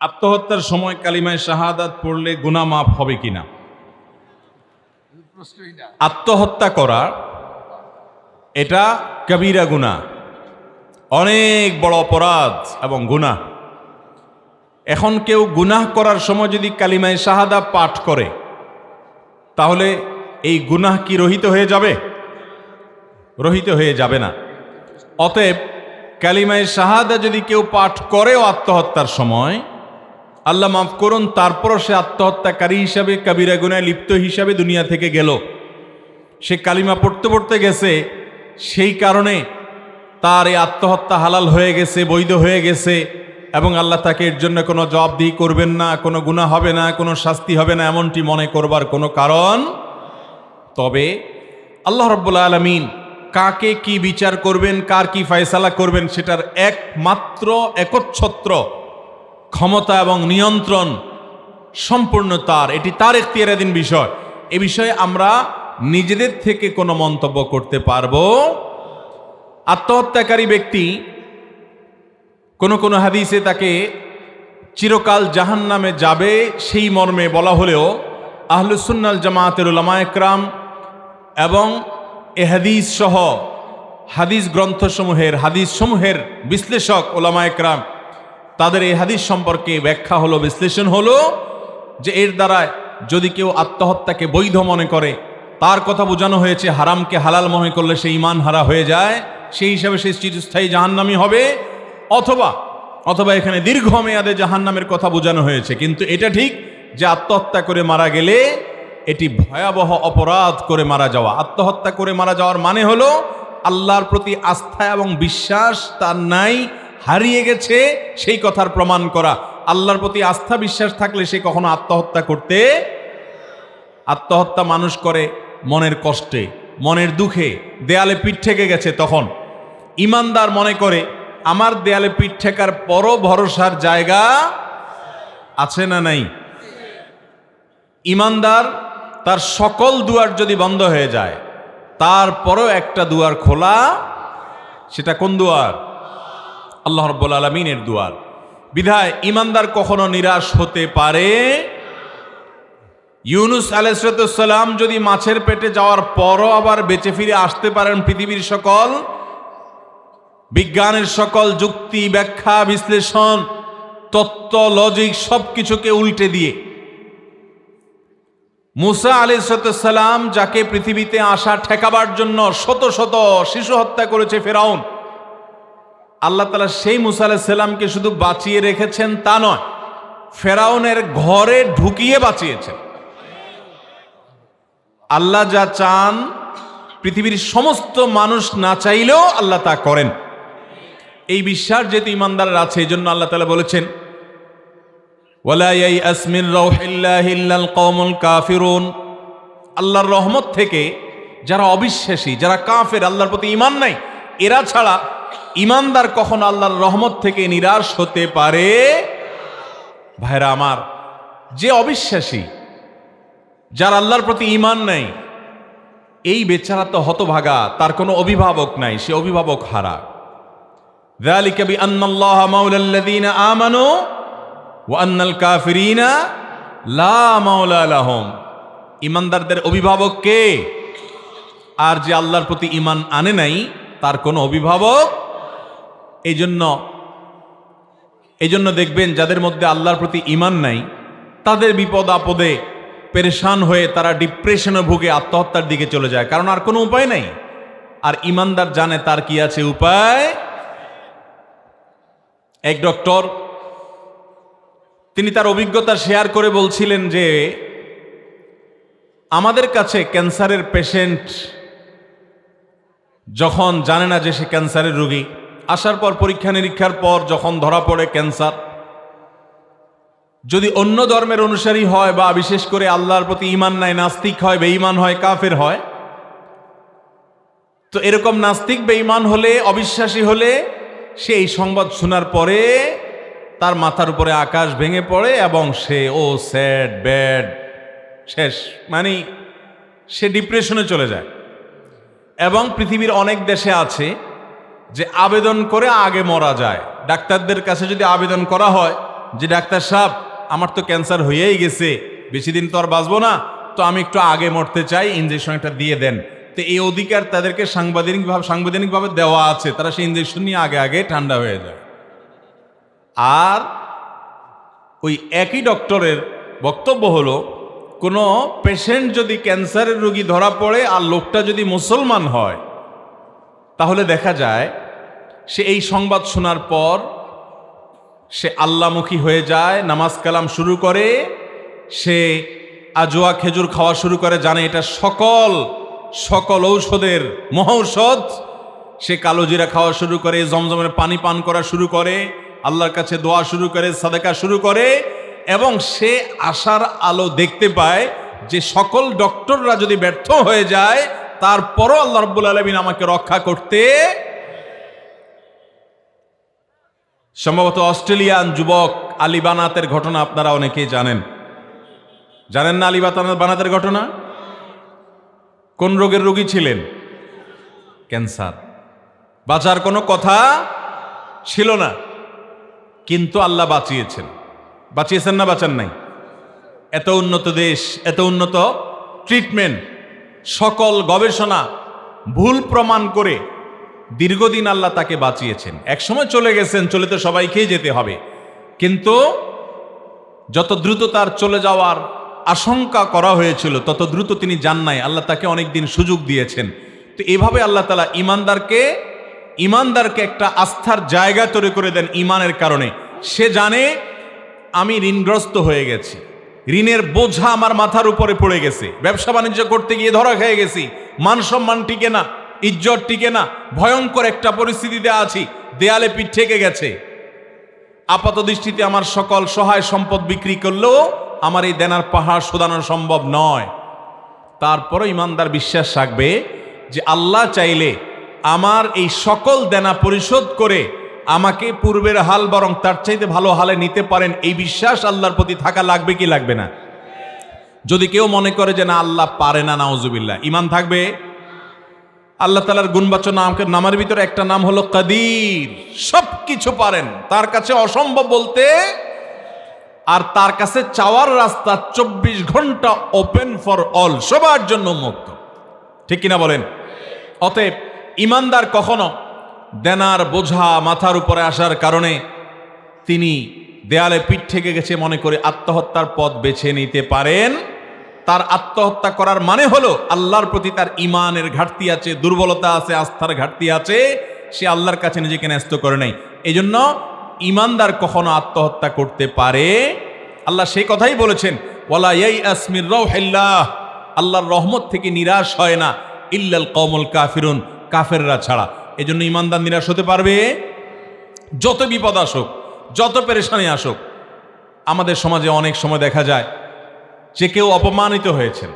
আত্মহত্যার সময় কালিমায়ে শাহাদাত পড়লে গুনাহ মাফ হবে কিনা? আত্মহত্যা করা এটা কবিরা গুনাহ, অনেক বড় অপরাধ এবং গুনাহ। এখন কেউ গুনাহ করার সময় যদি কালিমায়ে শাহাদা পাঠ করে তাহলে এই গুনাহ কি রহিত হয়ে যাবে? রহিত হয়ে যাবে না। অতএব কালিমায়ে শাহাদা যদি কেউ পাঠ করেও আত্মহত্যার সময়, আল্লাহ মাফ করুন, তারপরও সে আত্মহত্যাকারী হিসাবে কবিরা গুনায় লিপ্ত হিসাবে দুনিয়া থেকে গেল, সে কালিমা পড়তে পড়তে গেছে, সেই কারণে তার এই আত্মহত্যা হালাল হয়ে গেছে, বৈধ হয়ে গেছে, এবং আল্লাহ তাকে এর জন্য কোনো জবাবদিহি করবেন না, কোনো গুনাহ হবে না, কোনো শাস্তি হবে না, এমনটি মনে করবার কোনো কারণ। তবে আল্লাহ রাব্বুল আলামিন কাকে কি বিচার করবেন, কার কি ফয়সালা করবেন, সেটার একমাত্র একচ্ছত্র ক্ষমতা এবং নিয়ন্ত্রণ সম্পূর্ণ তার। এটি তার ইখতিয়ারাধীন বিষয়। এ বিষয়ে আমরা নিজেদের থেকে কোনো মন্তব্য করতে পারবো। আত্মহত্যাকারী ব্যক্তি কোনো হাদিসে তাকে চিরকাল জাহান্নামে যাবে সেই মর্মে বলা হলেও আহলুস সুন্নাহ জামাতের উলামায়ে কেরাম এবং এ হাদিস সহ হাদিস গ্রন্থসমূহের হাদিসসমূহের বিশ্লেষক উলামায়ে কেরাম তাদের এই হাদিস সম্পর্কে ব্যাখ্যা হলো, বিশ্লেষণ হলো যে এর দ্বারা যদি কেউ আত্মহত্যাকে বৈধ মনে করে, তার কথা বোঝানো হয়েছে হারামকে হালাল মনে করলে সে ঈমান হারা হয়ে যায়, সেই হিসাবে সে চিরস্থায়ী জাহান্নামী হবে, অথবা এখানে দীর্ঘমেয়াদে জাহান্নামের কথা বোঝানো হয়েছে। কিন্তু এটা ঠিক যে আত্মহত্যা করে মারা গেলে এটি ভয়াবহ অপরাধ করে মারা যাওয়া। আত্মহত্যা করে মারা যাওয়ার মানে হলো আল্লাহর প্রতি আস্থা এবং বিশ্বাস তার নাই, হারিয়ে গেছে, সেই কথার প্রমাণ করা। আল্লাহর প্রতি আস্থা বিশ্বাস থাকলে সে কখনো আত্মহত্যা মানুষ করে মনের কষ্টে, মনের দুঃখে, দেয়ালে পিঠ ঠেকে গেছে তখন। ঈমানদার মনে করে আমার দেয়ালে পিঠ ঠেকার পরও ভরসার জায়গা আছে না নাই? ঈমানদার তার সকল দুয়ার যদি বন্ধ হয়ে যায় তারপরও একটা দুয়ার খোলা, সেটা কোন দুয়ার? আল্লাহ রাব্বুল আলামিনের দুয়ার। বিধায় ঈমানদার কখনো নিরাশ হতে পারে। ইউনুস আলাইহিস সালাম যদি মাছের পেটে যাওয়ার পরও আবার বেঁচে ফিরে আসতে পারেন পৃথিবীর সকল বিজ্ঞানের সকল যুক্তি, ব্যাখ্যা, বিশ্লেষণ, তত্ত্ব, লজিক সবকিছুকে উল্টে দিয়ে, মুসা আলাইহিস সালাম যাকে পৃথিবীতে আসা ঠেকাবার জন্য শত শত শিশু হত্যা করেছে ফেরাউন, আল্লাহ তাআলা সেই মুসা আলাইহিস সালামকে শুধু বাঁচিয়ে রেখেছেন তা নয়, ফেরাউনের ঘরে ঢুকিয়ে বাঁচিয়েছেন। আল্লাহ যা চান পৃথিবীর সমস্ত মানুষ না চাইলেও আল্লাহ তা করেন। এই বিশ্বাস যেহেতু ঈমানদারের আছে, এই জন্য আল্লাহ তাআলা বলেছেন ওয়ালা ইয়াইআস মিন রাউহিল্লাহি ইল্লাল কওমুল কাফিরুন। আল্লাহর রহমত থেকে যারা অবিশ্বাসী, যারা কাফের, আল্লাহর প্রতি ঈমান নাই, এরা ছাড়া ঈমানদার কখনো আল্লাহর রহমত থেকে নিরাশ হতে পারে? ভাইরা আমার, যে অবিশ্বাসী, যার আল্লাহর প্রতি ঈমান নাই, এই বেচারা তো হতভাগা, তার কোনো অভিভাবক নাই, সে অভিভাবক হারা। যালিকা বিআন্নাল্লাহা মাওলাল্লাযীনা আমানু ওয়া আন্নাল কাফিরিনা লা মাওলা লাহুম। ঈমানদারদের অভিভাবক কে? আর যে আল্লাহর প্রতি ঈমান আনে নাই তার কোনো অভিভাবক। এই জন্য দেখবেন যাদের মধ্যে আল্লাহর প্রতি ঈমান নাই, তাদের বিপদ আপদে পেরেশান হয়ে তারা ডিপ্রেশনে ভুগে আত্মহত্যার দিকে চলে যায়, কারণ আর কোনো উপায় নাই। আর ঈমানদার জানে তার কি আছে উপায়। এক ডক্টর, তিনি তার অভিজ্ঞতা শেয়ার করে বলছিলেন যে আমাদের কাছে ক্যান্সারের পেশেন্ট যখন জানে না যে সে ক্যান্সারের রোগী, আসার পর পরীক্ষা নিরীক্ষার পর যখন ধরা পড়ে ক্যান্সার, যদি অন্য ধর্মের অনুসারী হয় বা বিশেষ করে আল্লাহর প্রতি ঈমান নাই, নাস্তিক হয়, বেঈমান হয়, কাফের হয়, তো এরকম নাস্তিক বেঈমান হলে, অবিশ্বাসী হলে, সে এই সংবাদ শোনার পরে তার মাথার উপরে আকাশ ভেঙে পড়ে এবং সে স্যাড ব্যাড শেষ, মানে সে ডিপ্রেশনে চলে যায়। এবং পৃথিবীর অনেক দেশে আছে যে আবেদন করে আগে মরা যায়। ডাক্তারদের কাছে যদি আবেদন করা হয় যে ডাক্তার সাহেব আমার তো ক্যান্সার হয়েই গেছে, বেশি দিন তো আর বাঁচবো না, তো আমি একটু আগে মরতে চাই, ইঞ্জেকশন একটা দিয়ে দেন। তো এই অধিকার তাদেরকে সাংবিধানিকভাবে দেওয়া আছে, তারা সেই ইঞ্জেকশন নিয়ে আগে আগে ঠান্ডা হয়ে যায়। আর ওই একই ডক্টরের বক্তব্য হলো, কোনো পেশেন্ট যদি ক্যান্সারের রোগী ধরা পড়ে আর লোকটা যদি মুসলমান হয়, তাহলে দেখা যায় সে এই সংবাদ শোনার পর সে আল্লাহমুখী হয়ে যায়, নামাজ কালাম শুরু করে, সে আজোয়া খেজুর খাওয়া শুরু করে, জানে এটা সকল ঔষধের মহৌষধ। সে কালো জিরা খাওয়া শুরু করে, জমজমের পানি পান করা শুরু করে, আল্লাহর কাছে দোয়া শুরু করে, সাদেকা শুরু করে, এবং সে আশার আলো দেখতে পায় যে সকল ডক্টররা যদি ব্যর্থ হয়ে যায়, তারপরও আল্লাহ রাব্বুল আলামিন আমাকে রক্ষা করতে। সম্ভবত অস্ট্রেলিয়ান যুবক আলী বানাতের ঘটনা আপনারা অনেকেই জানেন না? আলী বানাতের ঘটনা, কোন রোগের রোগী ছিলেন? ক্যান্সার। বাঁচার কোনো কথা ছিল না, কিন্তু আল্লাহ বাঁচিয়েছেন না বাঁচান নাই? এত উন্নত দেশ, এত উন্নত ট্রিটমেন্ট, সকল গবেষণা ভুল প্রমাণ করে দীর্ঘদিন আল্লাহ তাকে বাঁচিয়েছেন। একসময় চলে গেছেন, চলে তো সবাইকেই যেতে হবে, কিন্তু যত দ্রুত তার চলে যাওয়ার আশঙ্কা করা হয়েছিল তত দ্রুত তিনি যান নাই। আল্লাহ তাকে অনেক দিন সুযোগ দিয়েছেন। তো এভাবে আল্লাহ তাআলা ইমানদারকে একটা আস্থার জায়গা তৈরি করে দেন ইমানের কারণে। সে জানে আমি ঋণগ্রস্ত হয়ে গেছি, ঋণের বোঝা আমার মাথার উপরে পড়ে গেছে, ব্যবসা বাণিজ্য করতে গিয়ে ধরা খেয়ে গেছি, মান সম্মান টিকে না, ইজ্জত টিকে না, ভয়ঙ্কর একটা পরিস্থিতিতে আছি, দেয়ালে পিঠ ঠেকে গেছে। আপাত দৃষ্টিতে আমার সকল সহায় সম্পদ বিক্রি করলেও আমার এই দেনার পাহাড় শোধানো সম্ভব নয়। তারপরও ইমানদার বিশ্বাস রাখবে যে আল্লাহ চাইলে আমার এই সকল দেনা পরিশোধ করে আমাকে পূর্বের হাল বরং তার চাইতে ভালো হালে নিতে পারেন। এই বিশ্বাস আল্লাহর প্রতি থাকা লাগবে কি লাগবে না? যদি কেউ মনে করে যে না আল্লাহ পারে না, নাউজুবিল্লাহ, ইমান থাকবে? আল্লাহ তাআলার গুণবাচক নামের ভিতরে একটা নাম হলো কাদির, সবকিছু পারেন, তার কাছে অসম্ভব বলতে। আর তার কাছে চাওয়ার রাস্তা 24 ঘন্টা ওপেন ফর অল, সবার জন্য মুক্ত, ঠিক কিনা বলেন? অতএব ইমানদার কখনো দেনার বোঝা মাথার উপরে আসার কারণে তিনি দেয়ালে পিঠ ঠেকে গেছে মনে করে আত্মহত্যার পথ বেছে নিতে পারেন। তার আত্মহত্যা করার মানে হলো আল্লাহর প্রতি তার ইমানের ঘাটতি আছে, দুর্বলতা আছে, আস্থার ঘাটতি আছে, সে আল্লাহর কাছে নিজেকে ন্যস্ত করে নাই। এই জন্য ইমানদার কখনো আত্মহত্যা করতে পারে। আল্লাহ সেই কথাই বলেছেন, ওয়ালা ইয়াইআস মির রাউহিল্লাহ, আল্লাহর রহমত থেকে নিরাশ হয় না ইল্লাল কওমুল কাফিরুন, কাফেররা ছাড়া। এই জন্য ইমানদার নিরাশ হতে পারবে? যত বিপদ আসুক, যত পেরেশানি আসুক। আমাদের সমাজে অনেক সময় দেখা যায় যে কেউ অপমানিত হয়েছেন,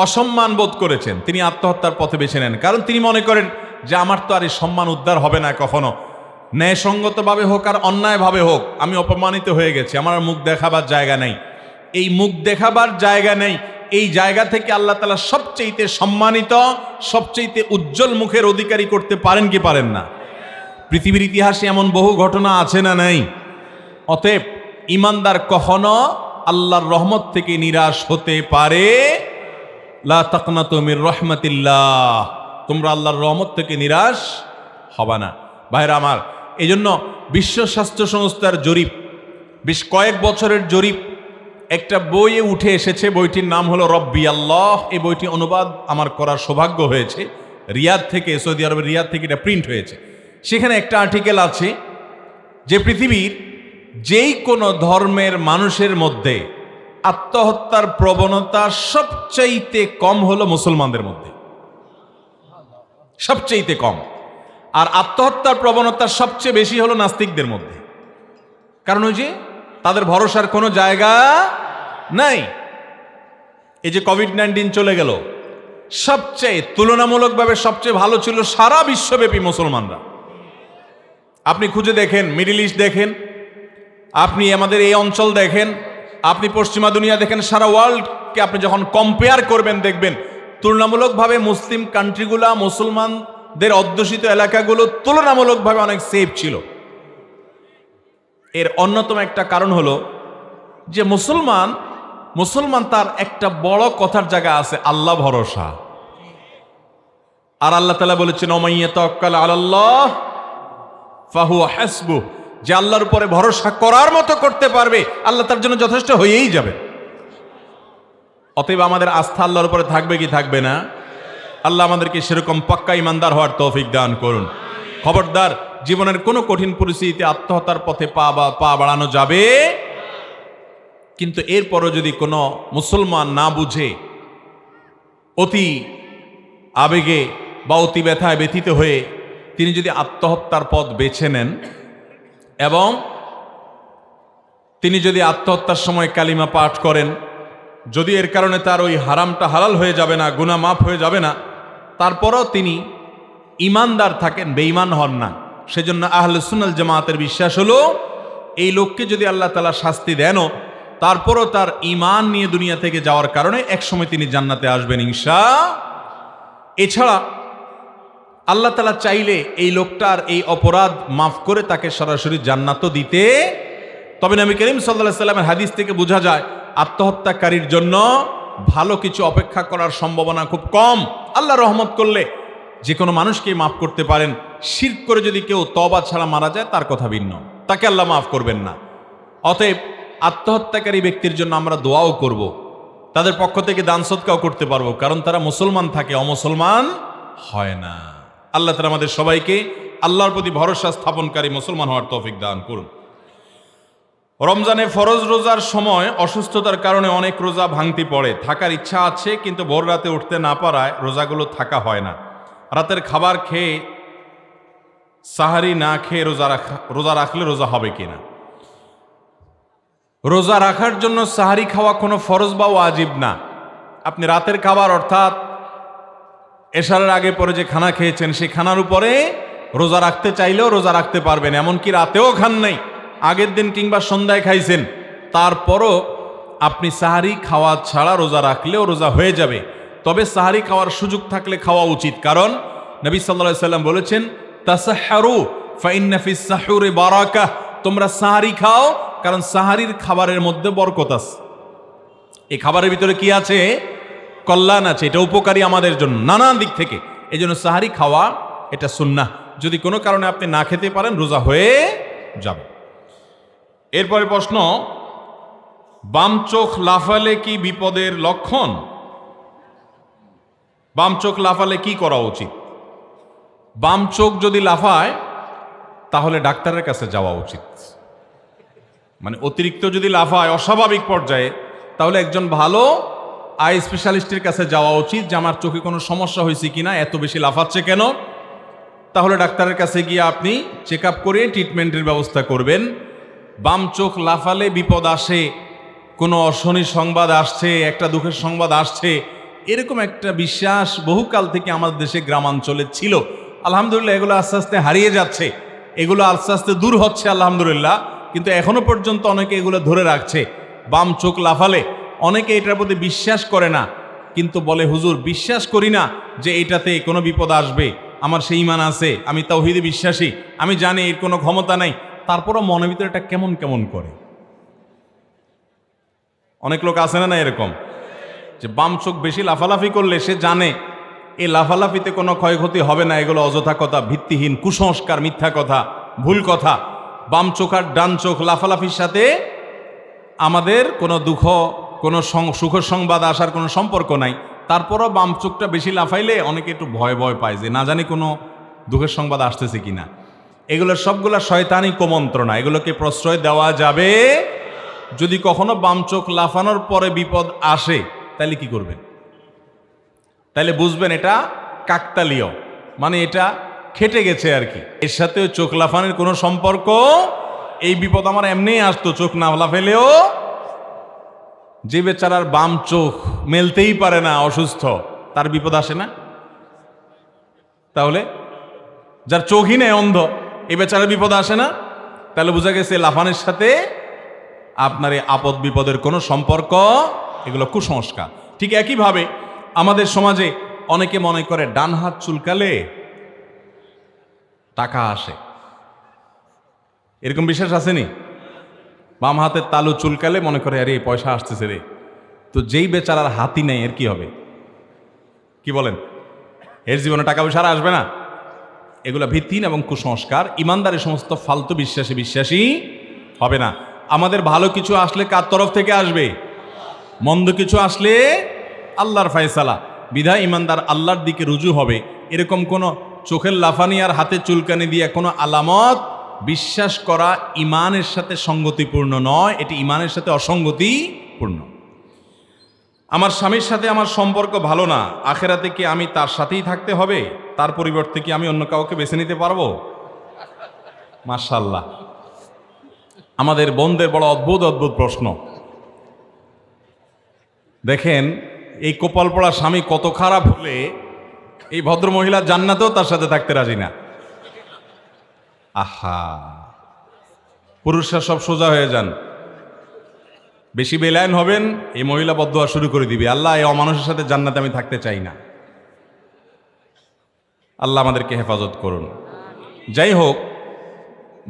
অসম্মান বোধ করেছেন, তিনি আত্মহত্যার পথে বেছে নেন, কারণ তিনি মনে করেন যে আমার তো আর এই সম্মান উদ্ধার হবে না কখনো, ন্যায়সঙ্গতভাবে হোক আর অন্যায়ভাবে হোক, আমি অপমানিত হয়ে গেছি, আমার মুখ দেখাবার জায়গা নেই। এই মুখ দেখাবার জায়গা নেই, এই জায়গা থেকে আল্লাহ তাআলা সবচেয়ে সম্মানিত, সবচেয়ে উজ্জ্বল মুখের অধিকারী করতে পারেন কি পারেন না? পৃথিবীর ইতিহাসে এমন বহু ঘটনা আছে না নাই? অতএব ইমানদার কখনো আল্লাহর রহমত থেকে নিরাশ হতে পারে। লা তাকনাতু মির রাহমাতিল্লাহ, তোমরা আল্লাহর রহমত থেকে নিরাশ হবে না। ভাইরা আমার, এই জন্য বিশ্ব স্বাস্থ্য সংস্থার জরিপ, বেশ কয়েক বছরের জরিপ, একটা বইয়ে উঠে এসেছে, বইটির নাম হলো রব্বি আল্লাহ। এই বইটি অনুবাদ আমার করার সৌভাগ্য হয়েছে রিয়াদ থেকে, সৌদি আরবের রিয়াদ থেকে এটা প্রিন্ট হয়েছে। সেখানে একটা আর্টিকেল আছে যে পৃথিবীর যেই কোনো ধর্মের মানুষের মধ্যে আত্মহত্যার প্রবণতা সবচাইতে কম হলো মুসলমানদের মধ্যে, সবচাইতে কম। আর আত্মহত্যার প্রবণতা সবচেয়ে বেশি হলো নাস্তিকদের মধ্যে। কারণ ওই যে তাদের ভরসার কোনো জায়গা নাই। এই যে কোভিড-19 চলে গেল, সবচেয়ে তুলনামূলকভাবে সবচেয়ে ভালো ছিল সারা বিশ্বব্যাপী মুসলমানরা। আপনি খুঁজে দেখেন, মিডল ইস্ট দেখেন, আপনি আমাদের এই অঞ্চল দেখেন, আপনি পশ্চিমা দুনিয়া দেখেন, সারা ওয়ার্ল্ডকে আপনি যখন কম্পেয়ার করবেন দেখবেন তুলনামূলকভাবে মুসলিম কান্ট্রিগুলা, মুসলমানদের অধ্যুষিত এলাকাগুলো তুলনামূলকভাবে অনেক সেফ ছিল। এর অন্যতম একটা কারণ হলো যে মুসলমান তার একটা বড় কথার জায়গা আছে আল্লাহ ভরসা। আর আল্লাহ তাআলা বলেছেন ওমাইয়া তাওয়াক্কাল আলাল্লাহ ফাহুয়া হাসবুহ, যে আল্লাহর উপরে ভরসা করার মতো করতে পারবে আল্লাহ তার জন্য যথেষ্ট হয়েই যাবে। অতএব আমাদের আস্থা আল্লাহর উপরে থাকবে কি থাকবে না? আল্লাহ আমাদেরকে সেরকম পাক্কা ইমানদার হওয়ার তৌফিক দান করুন। খবরদার, জীবনের কোনো কঠিন পরিস্থিতিতে আত্মহত্যার পথে পা বাড়ানো যাবে, কিন্তু এরপরও যদি কোনো মুসলমান না বুঝে অতি আবেগে বা অতি ব্যথায় ব্যথিত হয়ে তিনি যদি আত্মহত্যার পথ বেছে নেন এবং তিনি যদি আত্মহত্যার সময় কালিমা পাঠ করেন, যদি এর কারণে তার ওই হারামটা হালাল হয়ে যাবে না, গুনাহ মাফ হয়ে যাবে না, তারপরও তিনি ইমানদার থাকেন, বেঈমান হন না, সেজন্য আহলে সুন্নাত জামাতের বিশ্বাস হলো এই লোককে যদি আল্লাহ তাআলা শাস্তি দেনও তারপরও তার ঈমান নিয়ে দুনিয়া থেকে যাওয়ার কারণে একসময় তিনি জান্নাতে আসবেন ইনশাআল্লাহ। এছাড়া আল্লাহ তাআলা চাইলে এই লোকটার এই অপরাধ মাফ করে তাকে সরাসরি জান্নাতও দিতে। তবে নবী করিম সাল্লাল্লাহু আলাইহি সাল্লামের হাদিস থেকে বোঝা যায় আত্মহত্যাকারীর জন্য ভালো কিছু অপেক্ষা করার সম্ভাবনা খুব কম। আল্লাহ রহমত করলে যে কোনো মানুষকে মাফ করতে পারেন। শিরক করে যদি কেউ তওবা ছাড়া মারা যায় তার কথা ভিন্ন, তাকে আল্লাহ মাফ করবেন না। অতএব আত্মহত্যাকারী ব্যক্তির জন্য আমরা দোয়াও করব, তাদের পক্ষ থেকে দান সদকাও করতে পারবো, কারণ তারা মুসলমান থাকে, অমুসলমান হয় না। আল্লাহ তাআলা আমাদের সবাইকে আল্লাহর প্রতি ভরসা স্থাপনকারী মুসলমান হওয়ার তৌফিক দান করুন। রমজানে ফরজ রোজার সময় অসুস্থতার কারণে অনেক রোজা ভাঙতি পড়ে, থাকার ইচ্ছা আছে কিন্তু ভোর রাতে উঠতে না পারায় রোজাগুলো থাকা হয় না। রাতের খাবার খেয়ে সাহারি না খেয়ে রোজা রাখলে রোজা হবে কিনা? রোজা রাখার জন্য সাহারি খাওয়া কোনো ফরজ বা ওয়াজিব না। আপনি রাতের খাবার অর্থাৎ এশারের আগে পরে যে খানা খেয়েছেন সেই খানার উপরে রোজা রাখতে চাইলেও রোজা রাখতে পারবেন, এমনকি রাতেও খান নাই, আগের দিন কিংবা সন্ধ্যায় খাইছেন, তারপরও আপনি সাহারি খাওয়া ছাড়া রোজা রাখলেও রোজা হয়ে যাবে। তবে সাহারি খাওয়ার সুযোগ থাকলে খাওয়া উচিত, কারণ নবী সাল্লাল্লাহু আলাইহি সাল্লাম বলেছেন তাসাহহারু ফাইন্না ফিস সাহুরি বারাকাহ, তোমরা সাহারি খাও কারণ সাহারির খাবারের মধ্যে বরকত আছে। এই খাবারের ভিতরে কি আছে? কল্যাণ আছে, এটা উপকারী আমাদের জন্য নানান দিক থেকে। এই জন্য সাহারি খাওয়া এটা সুন্নাহ। যদি কোনো কারণে আপনি না খেতে পারেন রোজা হয়ে যাবে। এরপরে প্রশ্ন, বাম চোখ লাফালে কি বিপদের লক্ষণ? বাম চোখ লাফালে কি করা উচিত? বাম চোখ যদি লাফায় তাহলে ডাক্তারের কাছে যাওয়া উচিত। মানে অতিরিক্ত যদি লাফায় অস্বাভাবিক পর্যায়ে, তাহলে একজন ভালো আই স্পেশালিস্টের কাছে যাওয়া উচিত যে আমার চোখে কোনো সমস্যা হয়েছে কিনা, এত বেশি লাফাচ্ছে কেন। তাহলে ডাক্তারের কাছে গিয়ে আপনি চেক আপ করে ট্রিটমেন্টের ব্যবস্থা করবেন। বাম চোখ লাফালে বিপদ আসে, কোনো অশনি সংবাদ আসছে, একটা দুঃখের সংবাদ আসছে, এরকম একটা বিশ্বাস বহুকাল থেকে আমাদের দেশে গ্রামাঞ্চলে ছিল। আলহামদুলিল্লাহ এগুলো আস্তে আস্তে হারিয়ে যাচ্ছে, এগুলো আস্তে আস্তে দূর হচ্ছে আলহামদুলিল্লাহ। কিন্তু এখনো পর্যন্ত অনেকে এগুলো ধরে রাখছে। বাম চোখ লাফালে অনেকে এটার প্রতি বিশ্বাস করে না, কিন্তু বলে হুজুর বিশ্বাস করি না যে এটাতে কোনো বিপদ আসবে, আমার সেই ঈমান আছে, আমি তাওহীদে বিশ্বাসী, আমি জানি এর কোনো ক্ষমতা নাই, তারপরও মনের ভিতরে এটা কেমন কেমন করে। অনেক লোক আছে না এরকম, যে বাম চোখ বেশি লাফালাফি করলে সে জানে এই লাফালাফিতে কোনো ক্ষয়ক্ষতি হবে না, এগুলো অযথা কথা, ভিত্তিহীন কুসংস্কার, মিথ্যা কথা, ভুল কথা। বাম চোখ আর ডান চোখ লাফালাফির সাথে আমাদের কোনো দুঃখ, কোনো সুখ সংবাদ আসার কোনো সম্পর্ক নাই। তারপরও বাম চোখটা বেশি লাফাইলে অনেকে একটু ভয় ভয় পায় যে না জানি কোনো দুঃখের সংবাদ আসতেছে কিনা। এগুলোর সবগুলা শয়তানি কুমন্ত্রণা, এগুলোকে প্রশ্রয় দেওয়া যাবে। যদি কখনো বাম চোখ লাফানোর পরে বিপদ আসে তাহলে কি করবেন? তাহলে বুঝবেন এটা কাকতালীয়, মানে এটা খেটে গেছে আর কি, এর সাথে চোখ লাফানোর কোনো সম্পর্ক। এই বিপদ আমার এমনিই আসতো, চোখ না লাফাইলেও। যে বেচারার বাম চোখ মেলতেই পারে না, অসুস্থ, তার বিপদ আসে না? তাহলে যার চোখই নেই, অন্ধ, এই বেচারার বিপদ আসে না? তাহলে বোঝা গেছে লাফানের সাথে আপনার এই আপদ বিপদের কোনো সম্পর্ক, এগুলো কুসংস্কার। ঠিক একইভাবে আমাদের সমাজে অনেকে মনে করে ডান হাত চুলকালে টাকা আসে, এরকম বিশ্বাস আসেনি? বাম হাতের তালু চুলকালে মনে করে আরে পয়সা আসতেছে রে। তো যেই বেচারার হাতই নেই এর কি হবে? কি বলেন? এর জীবনে টাকা পয়সা আর আসবে না। এগুলা ভিত্তিহীন এবং কুসংস্কার। ইমানদারের সমস্ত ফালতু বিশ্বাসী হবে না। আমাদের ভালো কিছু আসলে কার তরফ থেকে আসবে? মন্দ কিছু আসলে আল্লাহর ফয়সালা। বিধায় ইমানদার আল্লাহর দিকে রুজু হবে। এরকম কোনো চোখের লাফানি আর হাতে চুলকানি দিয়ে কোনো আলামত বিশ্বাস করা ইমানের সাথে সঙ্গতিপূর্ণ নয়, এটি ইমানের সাথে অসঙ্গতিপূর্ণ। আমার স্বামীর সাথে আমার সম্পর্ক ভালো না, আখেরাতে কি আমি তার সাথেই থাকতে হবে? তার পরিবর্তে কি আমি অন্য কাউকে বেছে নিতে পারবো? মাশাআল্লাহ, আমাদের বোনদের বড় অদ্ভুত অদ্ভুত প্রশ্ন। দেখেন এই কপাল পড়া স্বামী কত খারাপ হলে এই ভদ্র মহিলা জান্নাতেও তার সাথে থাকতে রাজি না। আহা, পুরুষরা সব সোজা হয়ে যান, বেশি বেলায়ন হবেন, এই মহিলা বদদুয়া শুরু করে দিবে, আল্লাহ এই অমানুষের সাথে জান্নাতে আমি থাকতে চাই না। আল্লাহ আমাদেরকে হেফাজত করুন। যাই হোক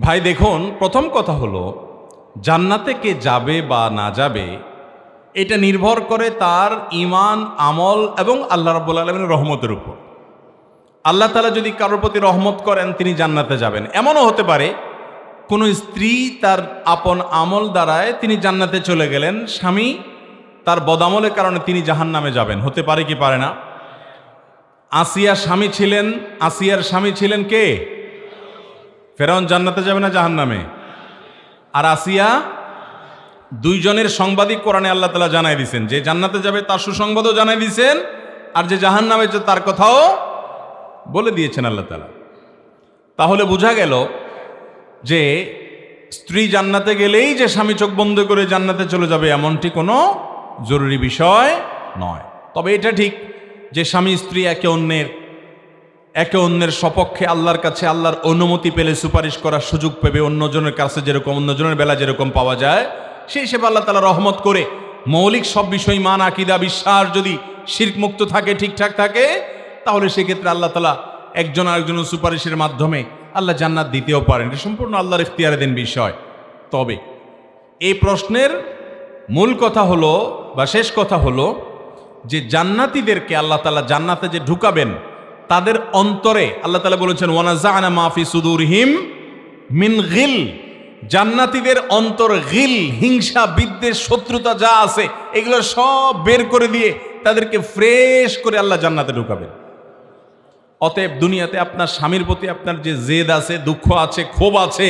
ভাই, দেখুন প্রথম কথা হলো জান্নাতে কে যাবে বা না যাবে এটা নির্ভর করে তার ঈমান, আমল এবং আল্লাহ রাব্বুল আলামিনের রহমতের উপর। আল্লাহ তাআলা যদি কারোর প্রতি রহমত করেন তিনি জান্নাতে যাবেন। এমনও হতে পারে কোনো স্ত্রী তার আপন আমল দ্বারায় তিনি জান্নাতে চলে গেলেন, স্বামী তার বদামলের কারণে তিনি জাহান্নামে যাবেন। হতে পারে কি পারে না? আসিয়ার স্বামী ছিলেন কে? ফেরাউন। জান্নাতে যাবে না জাহান্নামে? আর আসিয়া, দুইজনের সংবাদই কোরআনে আল্লাহ তাআলা জানাই দিয়েছেন, যে জান্নাতে যাবে তার সুসংবাদও জানাই দিয়েছেন, আর যে জাহান্নামে যাবে তার কথাও বলে দিয়েছেন আল্লাহ তাআলা। তাহলে বোঝা গেল যে স্ত্রী জান্নাতে গেলেই যে স্বামী চোখ বন্ধ করে জান্নাতে চলে যাবে এমনটি কোনো জরুরি বিষয় নয়। তবে এটা ঠিক যে স্বামী স্ত্রী একে অন্যের সপক্ষে আল্লাহর কাছে আল্লাহর অনুমতি পেলে সুপারিশ করার সুযোগ পেবে, অন্যজনের কাছে যেরকম অন্যজনের বেলা যেরকম পাওয়া যায়, সেই হিসেবে আল্লাহ তাআলা রহমত করে মৌলিক সব বিষয় মান, আকীদা, বিশ্বাস যদি শিরক মুক্ত থাকে, ঠিকঠাক থাকে, তাহলে সেক্ষেত্রে আল্লাহ তাআলা একজন আরেকজনের সুপারিশের মাধ্যমে আল্লাহ জান্নাত দিতেও পারেন। এটা সম্পূর্ণ আল্লাহর ইখতিয়ারাধীন বিষয়। তবে এই প্রশ্নের মূল কথা হলো বা শেষ কথা হলো যে জান্নাতীদেরকে আল্লাহ তাআলা জান্নাতে যে ঢুকাবেন তাদের অন্তরে আল্লাহ তাআলা বলেছেন ওয়ানাযা'না মা ফি সুদুরহিম মিন গিল। জান্নাতীদের অন্তর গিল, হিংসা, বিদ্বেষ, শত্রুতা যা আছে এগুলো সব বের করে দিয়ে তাদেরকে ফ্রেশ করে আল্লাহ জান্নাতে ঢুকাবেন। অতএব দুনিয়াতে আপনার স্বামীর প্রতি আপনার যে জেদ আছে, দুঃখ আছে, ক্ষোভ আছে,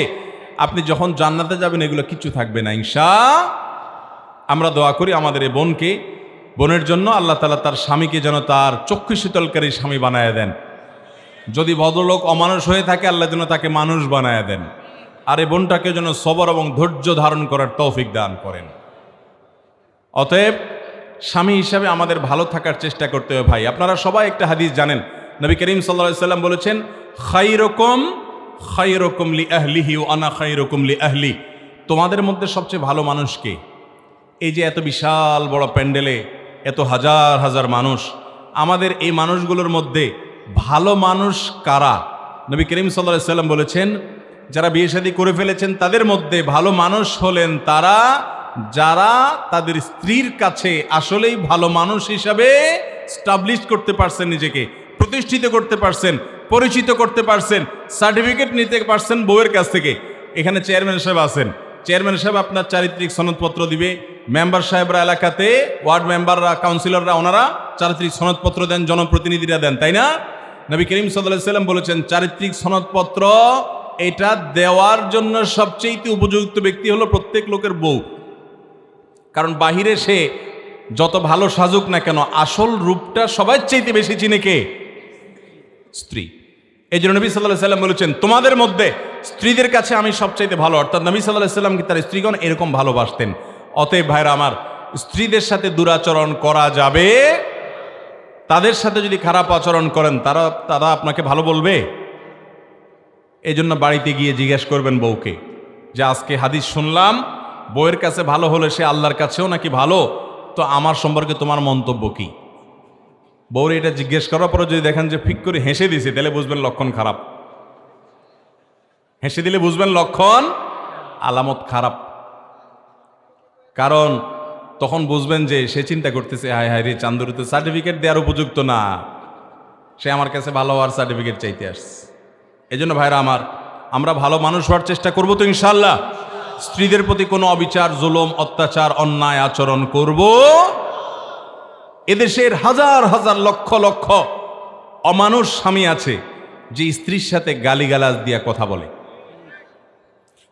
আপনি যখন জান্নাতে যাবেন এগুলো কিচ্ছু থাকবে না ইনশাআল্লাহ। আমরা দোয়া করি আমাদের এই বোনের জন্য আল্লাহ তাআলা তার স্বামীকে যেন তার চক্ষু শীতলকারী স্বামী বানায় দেন। যদি ভদ্রলোক অমানুষ হয়ে থাকে আল্লাহ যেন তাকে মানুষ বানায় দেন, আর এই বোনটাকে যেন সবর এবং ধৈর্য ধারণ করার তৌফিক দান করেন। অতএব স্বামী হিসাবে আমাদের ভালো থাকার চেষ্টা করতে হবে। ভাই, আপনারা সবাই একটা হাদিস জানেন, নবী করিম সাল্লাল্লাহু আলাইহি সাল্লাম বলেছেন খায়রুকুম লি আহলিহি ওয়া আনা খায়রুকুম লি আহলি। তোমাদের মধ্যে সবচেয়ে ভালো মানুষ কে? এই যে এত বিশাল বড় প্যান্ডেলে এত হাজার হাজার মানুষ, আমাদের এই মানুষগুলোর মধ্যে ভালো মানুষ কারা? নবী করিম সাল্লাল্লাহু আলাইহি সাল্লাম বলেছেন যারা বিয়ে শাদী করে ফেলেছেন তাদের মধ্যে ভালো মানুষ হলেন তারা যারা তাদের স্ত্রীর কাছে আসলেই ভালো মানুষ হিসাবে স্টাবলিশ করতে পারছেন, নিজেকে প্রতিষ্ঠিত করতে পারছেন, পরিচিত করতে পারছেন, সার্টিফিকেট নিতে পারছেন বউয়ের কাছ থেকে। এখানে চেয়ারম্যান সাহেব আছেন, চেয়ারম্যান সাহেব আপনার চারিত্রিক সনদপত্র দিবে, মেম্বার সাহেবরা এলাকাতে, ওয়ার্ড মেম্বাররা, কাউন্সিলররা ওনারা চারিত্রিক সনদপত্র দেন, জনপ্রতিনিধিরা দেন, তাই না? নবী করিম সাল্লাল্লাহু আলাইহি সাল্লাম বলেছেন চারিত্রিক সনদপত্র এটা দেওয়ার জন্য সবচেয়ে উপযুক্ত ব্যক্তি হলো প্রত্যেক লোকের বউ। কারণ বাহিরে সে যত ভালো সাজুক না কেন আসল রূপটা সবার চাইতে বেশি চিনে কে? স্ত্রী। এই জন্য নবী সাল্লাল্লাহু আলাইহি সাল্লাম বলেছেন তোমাদের মধ্যে স্ত্রীদের কাছে আমি সবচাইতে ভালো। অর্থাৎ নবী সাল্লাল্লাহু আলাইহি সাল্লামকে তার স্ত্রীগণ এরকম ভালোবাসতেন। অতএব ভাইরা আমার, স্ত্রীদের সাথে দুরাচরণ করা যাবে, তাদের সাথে যদি খারাপ আচরণ করেন তারা আপনাকে ভালো বলবে? এই জন্য বাড়িতে গিয়ে জিজ্ঞেস করবেন বউকে যে আজকে হাদিস শুনলাম, বউয়ের কাছে ভালো হলে সে আল্লাহর কাছেও নাকি ভালো, তো আমার সম্পর্কে তোমার মন্তব্য কি? বউরে এটা জিজ্ঞেস করার পরে যদি দেখেন যে ফিক করে হেসে দিছে, তাহলে বুঝবেন লক্ষণ খারাপ। হেসে দিলে বুঝবেন লক্ষণ, আলামত খারাপ। কারণ তখন বুঝবেন যে সে চিন্তা করতেছে, হায় হায় রে, চান্দুর তো সার্টিফিকেট দেওয়ার উপযুক্ত না, সে আমার কাছে ভালো হওয়ার সার্টিফিকেট চাইতে আসছে। এই জন্য ভাইরা আমার, আমরা ভালো মানুষ হওয়ার চেষ্টা করব তো ইনশাআল্লাহ। স্ত্রীদের প্রতি কোনো অবিচার, জুলুম, অত্যাচার, অন্যায় আচরণ করব। এদেশের হাজার হাজার লক্ষ লক্ষ অমানুষ স্বামী আছে যে স্ত্রীর সাথে গালিগালাজ দিয়া কথা বলে।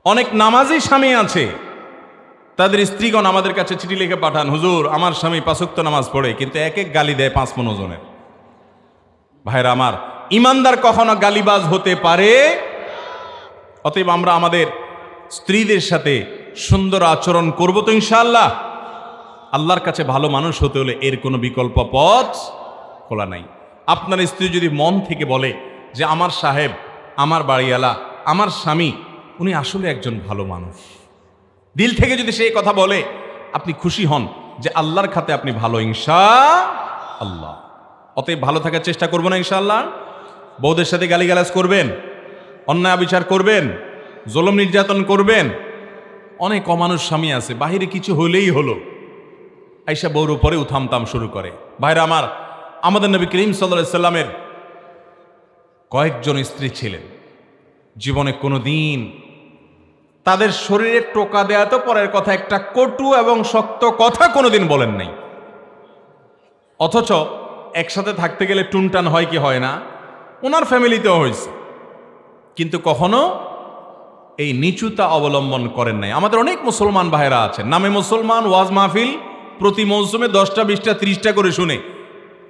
অনেক নামাজি স্বামী আছে, তাদের স্ত্রীগণ আমাদের কাছে চিঠি লিখে পাঠান, হুজুর আমার স্বামী 5 ওয়াক্ত নামাজ পড়ে কিন্তু এক এক গালি দেয় 5 মণ ওজনের। ভাইরা আমার, ইমানদার কখনো গালিবাজ হতে পারে? অতএব আমরা আমাদের স্ত্রীদের সাথে সুন্দর আচরণ করব তো ইনশাআল্লাহ। আল্লাহর কাছে ভালো মানুষ হতে হলে এর কোনো বিকল্প পথ খোলা নাই। আপনার স্ত্রী যদি মন থেকে বলে যে আমার সাহেব, আমার বাড়িওয়ালা, আমার স্বামী উনি আসলে একজন ভালো মানুষ, দিল থেকে যদি সেই কথা বলে, আপনি খুশি হন যে আল্লাহর খাতে আপনি ভালো ইনশাআল্লাহ। অতএব ভালো থাকার চেষ্টা করবো না ইনশাআল্লাহ। বউদের সাথে গালিগালাজ করবেন, অন্যায় বিচার করবেন, জুলুম নির্যাতন করবেন। অনেক অমানুষ স্বামী আছে, বাহিরে কিছু হলেই হলো আইসা বউর উপরে উথামতাম শুরু করে। ভাইরা আমার, আমাদের নবী করিম সাল্লাল্লাহু আলাইহি সাল্লামের কয়েকজন স্ত্রী ছিলেন, জীবনে কোনো দিন তাদের শরীরে টোকা দেয়া তো পরের কথা, একটা কটু এবং শক্ত কথা কোনোদিন বলেন নাই। অথচ একসাথে থাকতে গেলে টুনটান হয় কি হয় না, ওনার ফ্যামিলিতেও হয়েছে, কিন্তু কখনো এই নিচুতা অবলম্বন করেন নাই। আমাদের অনেক মুসলমান ভাইরা আছেন, নামে মুসলমান, ওয়াজ মাহফিল প্রতি মৌসুমে 10টা 20টা 30টা করে শুনে,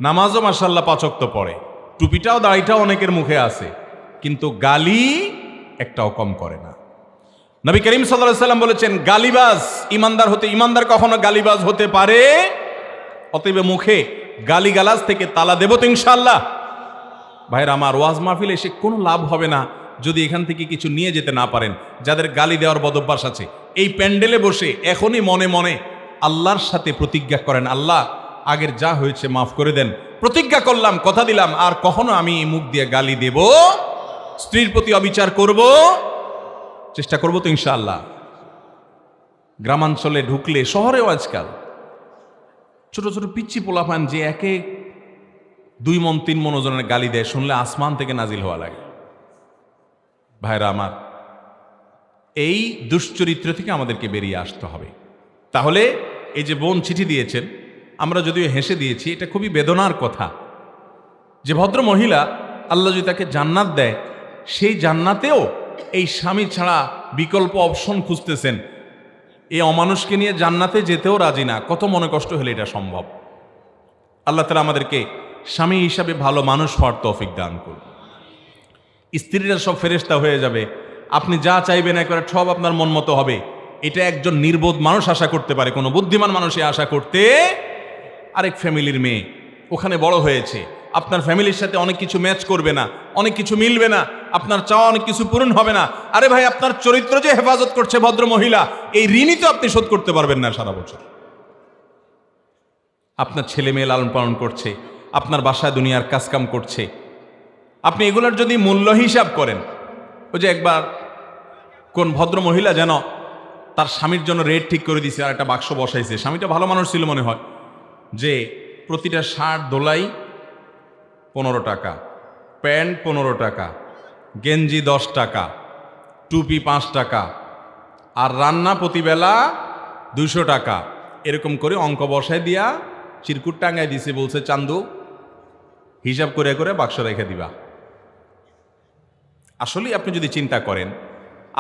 নামাজও মাশাআল্লাহ 5 ওয়াক্ত পড়ে, টুপিটাও দাড়িটাও অনেকের মুখে আছে, কিন্তু গালি একটাও কম করে না। নবী করিম সাল্লাল্লাহু আলাইহি সাল্লাম বলেছেন, গালিবাজ ইমানদার কখনো গালিবাজ হতে পারে? অতএব মুখে গালিগালাজ থেকে তালা দেব তো ইনশাআল্লাহ। ভাইরা আমার, ওয়াজ মাহফিলে এসে কোনো লাভ হবে না যদি এখান থেকে কিছু নিয়ে যেতে না পারেন। যাদের গালি দেওয়ার বদভ্যাস আছে, এই প্যান্ডেলে বসে এখনই মনে মনে আল্লাহর সাথে প্রতিজ্ঞা করেন, আল্লাহ আগের যা হয়েছে মাফ করে দেন, প্রতিজ্ঞা করলাম, কথা দিলাম আর কখনো আমি মুখ দিয়ে গালি দেব, স্ত্রীর প্রতি অবিচার করব, চেষ্টা করব তো ইনশাআল্লাহ। গ্রামাঞ্চলে ঢুকলে, শহরেও আজকাল ছোট ছোট পিচ্চি পোলাপান যে একে 2 মণ 3 মণ ওজনের গালি দেয়, শুনলে আসমান থেকে নাজিল হওয়া লাগে। ভাইরা আমার, এই দুশ্চরিত্র থেকে আমাদেরকে বেরিয়ে আসতে হবে। তাহলে এই যে বোন চিঠি দিয়েছেন, আমরা যদিও হেসে দিয়েছি, এটা খুবই বেদনার কথা যে ভদ্র মহিলা আল্লাহ যদি তাকে জান্নাত দেয়, সেই জান্নাতেও এই স্বামী ছাড়া বিকল্প অপশন খুঁজতেছেন, এই অমানুষকে নিয়ে জান্নাতে যেতেও রাজি না। কত মনে কষ্ট হলে এটা সম্ভব? আল্লাহ তাআলা আমাদেরকে স্বামী হিসাবে ভালো মানুষ হওয়ার তৌফিক দান করুন। স্ত্রীরা সব ফেরেশতা হয়ে যাবে, আপনি যা চাইবেন একবার সব আপনার মন মতো হবে, এটা একজন নির্বোধ মানুষ আশা করতে পারে। কোনো বুদ্ধিমান মানুষে আশা করতে, আরেক ফ্যামিলির মেয়ে ওখানে বড় হয়েছে, আপনার ফ্যামিলির সাথে অনেক কিছু ম্যাচ করবে না, অনেক কিছু মিলবে না, আপনার চাওয়া অনেক কিছু পূরণ হবে না। আরে ভাই, আপনার চরিত্র যে হেফাজত করছে ভদ্র মহিলা, এই ঋণই তো আপনি শোধ করতে পারবেন না সারা বছর। আপনার ছেলে মেয়ে লালন পালন করছে, আপনার বাসায় দুনিয়ার কাজকাম করছে, আপনি এগুলোর যদি মূল্য হিসাব করেন, ওই যে একবার কোন ভদ্র মহিলা যেন তার স্বামীর জন্য রেট ঠিক করে দিয়েছে আর একটা বাক্স বসাইছে। স্বামীটা ভালো মানুষ ছিল মনে হয়, যে প্রতিটা শার্ট দোলাই 15 টাকা, প্যান্ট 15 টাকা, গেঞ্জি 10 টাকা, টুপি 5 টাকা, আর রান্না প্রতিবেলা 200 টাকা, এরকম করে অঙ্ক বসায় দিয়া চিরকুট টাঙ্গায় দিছে, বলছে চান্দু হিসাব করে করে বাক্স রেখে দিবা। আসলে আপনি যদি চিন্তা করেন,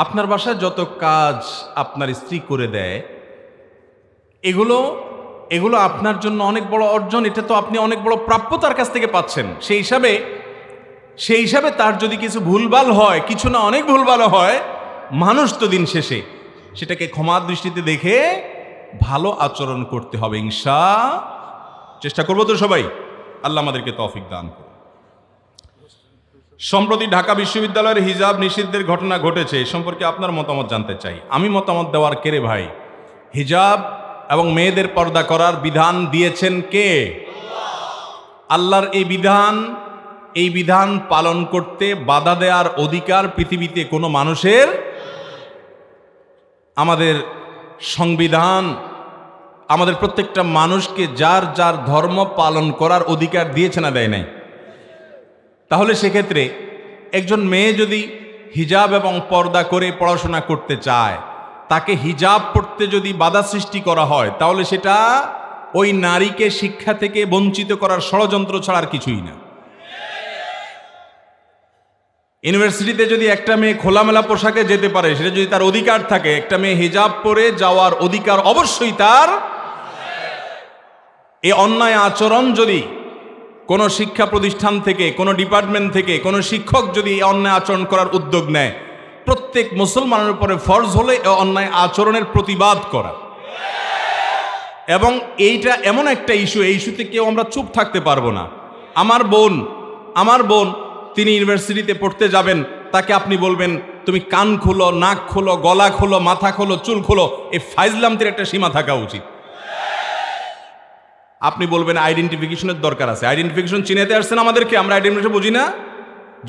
আপনার বাসায় যত কাজ আপনার স্ত্রী করে দেয়, এগুলো আপনার জন্য অনেক বড় অর্জন, এটা তো আপনি অনেক বড় প্রাপ্য তার কাছ থেকে পাচ্ছেন। সেই হিসাবে তার যদি কিছু ভুলভাল হয়, কিছু না অনেক ভুলভাল হয়, মানুষ তো দিন শেষে সেটাকে ক্ষমার দৃষ্টিতে দেখে ভালো আচরণ করতে হবে চেষ্টা করবো তো সবাই। আল্লাহ আমাদেরকে তৌফিক দান করুন। সম্প্রতি ঢাকা বিশ্ববিদ্যালয়ের হিজাব নিষিদ্ধের ঘটনা ঘটেছে, এ সম্পর্কে আপনার মতামত জানতে চাই। আমি মতামত দেওয়ার কে রে ভাই? হিজাব এবং মেয়েদের পর্দা করার বিধান দিয়েছেন কে? আল্লাহর এই বিধান পালন করতে বাধা দেওয়ার অধিকার পৃথিবীতে কোনো মানুষের, আমাদের সংবিধান আমাদের প্রত্যেকটা মানুষকে যার যার ধর্ম পালন করার অধিকার দিয়েছে না দেয় নাই? তাহলে সেক্ষেত্রে একজন মেয়ে যদি হিজাব এবং পর্দা করে পড়াশোনা করতে চায়, তাকে হিজাব পড়তে যদি বাধা সৃষ্টি করা হয়, তাহলে সেটা ওই নারীকে শিক্ষা থেকে বঞ্চিত করার ষড়যন্ত্র ছাড়া আর কিছুই না। ইউনিভার্সিটিতে যদি একটা মেয়ে খোলামেলা পোশাকে যেতে পারে, সেটা যদি তার অধিকার থাকে, একটা মেয়ে হিজাব পরে যাওয়ার অধিকার অবশ্যই তার। এই অন্যায় আচরণ যদি কোনো শিক্ষা প্রতিষ্ঠান থেকে, কোনো ডিপার্টমেন্ট থেকে, কোনো শিক্ষক যদি এই অন্যায় আচরণ করার উদ্যোগ নেয়, প্রত্যেক মুসলমানের উপরে ফরজ হলে এই অন্যায় আচরণের প্রতিবাদ করা। এবং এইটা এমন একটা ইস্যু, এই ইস্যুতে কেউ আমরা চুপ থাকতে পারবো না। আমার বোন তিনি ইউনিভার্সিটিতে পড়তে যাবেন, তাকে আপনি বলবেন তুমি কান খুলো, নাক খুলো, গলা খুলো, মাথা খুলো, চুল খুলো। এই ফাইজলামদের একটা সীমা থাকা উচিত। আপনি বলবেন আইডেন্টিফিকেশনের দরকার আছে। আইডেন্টিফিকেশন চিনাতে আসছেন আমাদেরকে, আমরা আইডেন্টিফিকেশন বুঝি না?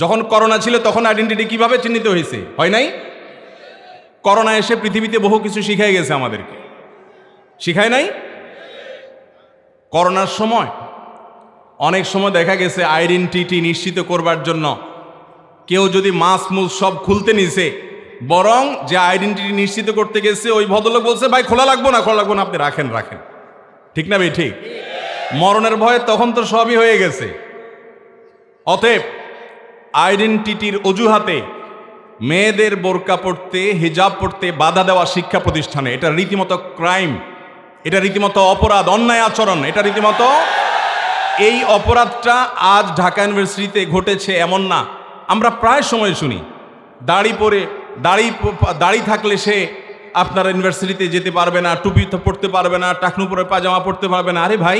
যখন করোনা ছিল তখন আইডেন্টিটি কিভাবে চিহ্নিত হয়েছে? হয় নাই? করোনা এসে পৃথিবীতে বহু কিছু শিখাই গেছে আমাদেরকে, শিখায় নাই? করোনার সময় অনেক সময় দেখা গেছে আইডেন্টিটি নিশ্চিত করবার জন্য কেউ যদি মাস্ক মুখ সব খুলতে নিছে, বরং যে আইডেন্টিটি নিশ্চিত করতে গেছে ওই ভদ্রলোক বলছে ভাই খোলা লাগবো না, আপনি রাখেন। ঠিক না ভাই? ঠিক। মরণের ভয়ে তখন তো সবই হয়ে গেছে। অতএব আইডেন্টিটির অজুহাতে মেয়েদের বোরকা পড়তে, হিজাব পড়তে বাধা দেওয়া শিক্ষা প্রতিষ্ঠানে, এটা রীতিমতো ক্রাইম, এটা রীতিমতো অপরাধ, অন্যায় আচরণ, এটা রীতিমতো। এই অপরাধটা আজ ঢাকা ইউনিভার্সিটিতে ঘটেছে এমন না। আমরা প্রায় সময় শুনি দাড়ি থাকলে সে আপনার ইউনিভার্সিটিতে যেতে পারবে না, টুপি পড়তে পারবে না, টাকনু পরে পাজামা পড়তে পারবে না। আরে ভাই,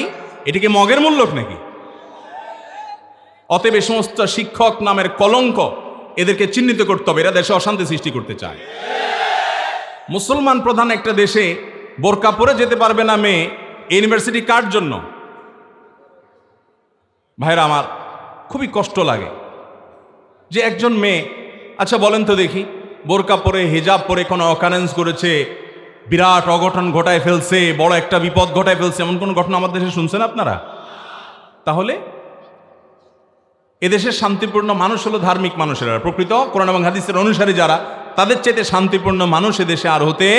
এটাকে মগের মূল্যক নাকি? অতএব এই সমস্ত শিক্ষক নামের কলঙ্ক, এদেরকে চিহ্নিত করতে হবে। এরা দেশে অশান্তি সৃষ্টি করতে চায়। মুসলমান প্রধান একটা দেশে বোরকা পরে যেতে পারবে না মেয়ে, ইউনিভার্সিটি কার জন্য? ভাইরা আমার, খুবই কষ্ট লাগে যে একজন মেয়ে, আচ্ছা বলেন তো দেখি, বোরকা পরে হিজাব পরে কোনো অকারেন্স করেছে, বিরাট অঘটন ঘটায় ফেলছে, বড় একটা বিপদ ঘটায় ফেলছে, এমন কোন ঘটনা আমাদের দেশে শুনছেন আপনারা? তাহলে এদেশের শান্তিপূর্ণ মানুষ হলো ধার্মিক মানুষেরা, প্রকৃত কোরআন এবং হাদিসের অনুসারী যারা, তাদের চাইতে শান্তিপূর্ণ মানুষ এদেশে আর হতে।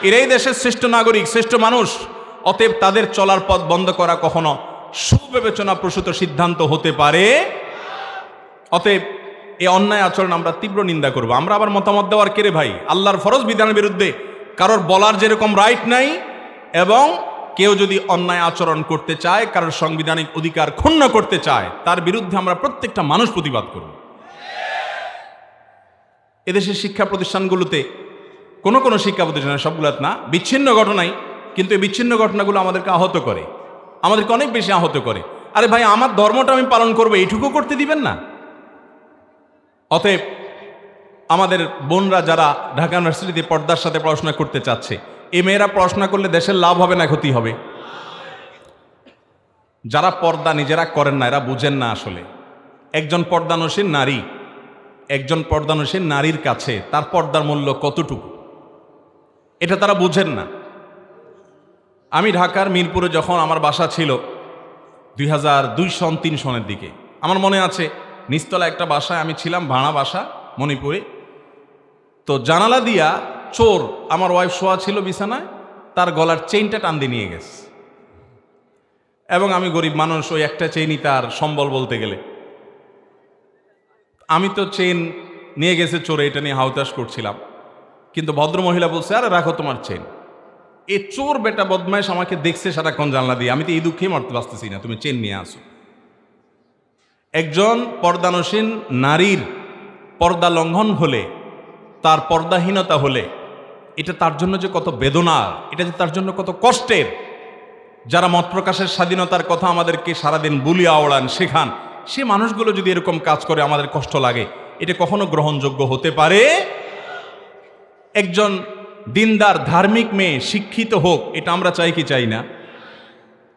এরাই দেশের শ্রেষ্ঠ নাগরিক, শ্রেষ্ঠ মানুষ। অতএব তাদের চলার পথ বন্ধ করা কখনো সুবিবেচনা প্রসূত সিদ্ধান্ত হতে পারে। অতএব এই অন্যায় আচরণ আমরা তীব্র নিন্দা করব। আমরা আবার মতামত দেওয়ার কেড়ে ভাই, আল্লাহর ফরজ বিধানের বিরুদ্ধে কারোর বলার যেরকম রাইট নাই, এবং কেউ যদি অন্যায় আচরণ করতে চায়, কারোর সাংবিধানিক অধিকার ক্ষুণ্ণ করতে চায়, তার বিরুদ্ধে আমরা প্রত্যেকটা মানুষ প্রতিবাদ করব। এদেশের শিক্ষা প্রতিষ্ঠানগুলোতে কোনো শিক্ষা প্রতিষ্ঠান, সবগুলো না, বিচ্ছিন্ন ঘটনাই, কিন্তু এই বিচ্ছিন্ন ঘটনাগুলো আমাদেরকে আহত করে, আমাদেরকে অনেক বেশি আহত করে। আরে ভাই, আমার ধর্মটা আমি পালন করবো, এইটুকু করতে দিবেন না? অতএব আমাদের বোনরা যারা ঢাকা ইউনিভার্সিটিতে পর্দার সাথে পড়াশোনা করতে চাচ্ছে, এই মেয়েরা পড়াশোনা করলে দেশের লাভ হবে না ক্ষতি হবে? যারা পর্দা নিজেরা করেন না, এরা বুঝেন না আসলে একজন পর্দানসীন নারীর কাছে তার পর্দার মূল্য কতটুকু, এটা তারা বুঝেন না। আমি ঢাকার মিরপুরে যখন আমার বাসা ছিল 2002-03 সনের দিকে, আমার মনে আছে নিচতলা একটা বাসায় আমি ছিলাম, ভাড়া বাসা মণিপুরে। তো জানালা দিয়া চোর, আমার ওয়াইফ শোয়া ছিল বিছানায়, তার গলার চেইনটা টান দিয়ে নিয়ে গেছে। এবং আমি গরিব মানুষ, ওই একটা চেইনই তার সম্বল বলতে গেলে। আমি তো চেইন নিয়ে গেছে চোরে, এটা নিয়ে হাউতাস করছিলাম, কিন্তু ভদ্রমহিলা বলছে আরে রাখো তোমার চেইন। এ চোর বেটা বদমাইশ আমাকে দেখছে সারাক্ষণ জানলা দিয়ে, আমি তো এই দুঃখেই মরতে পারতেছি না, তুমি চেইন নিয়ে আসো। একজন পর্দানসীন নারীর পর্দা লঙ্ঘন হলে, তার পর্দাহীনতা হলে, এটা তার জন্য যে কত বেদনার, এটা যে তার জন্য কত কষ্টের। যারা মত প্রকাশের স্বাধীনতার কথা আমাদেরকে সারাদিন বুলিয়ে আওড়ান, শেখান, সে মানুষগুলো যদি এরকম কাজ করে আমাদের কষ্ট লাগে, এটা কখনো গ্রহণযোগ্য হতে পারে? একজন দিনদার ধার্মিক মেয়ে শিক্ষিত হোক, এটা আমরা চাই কি চাই না?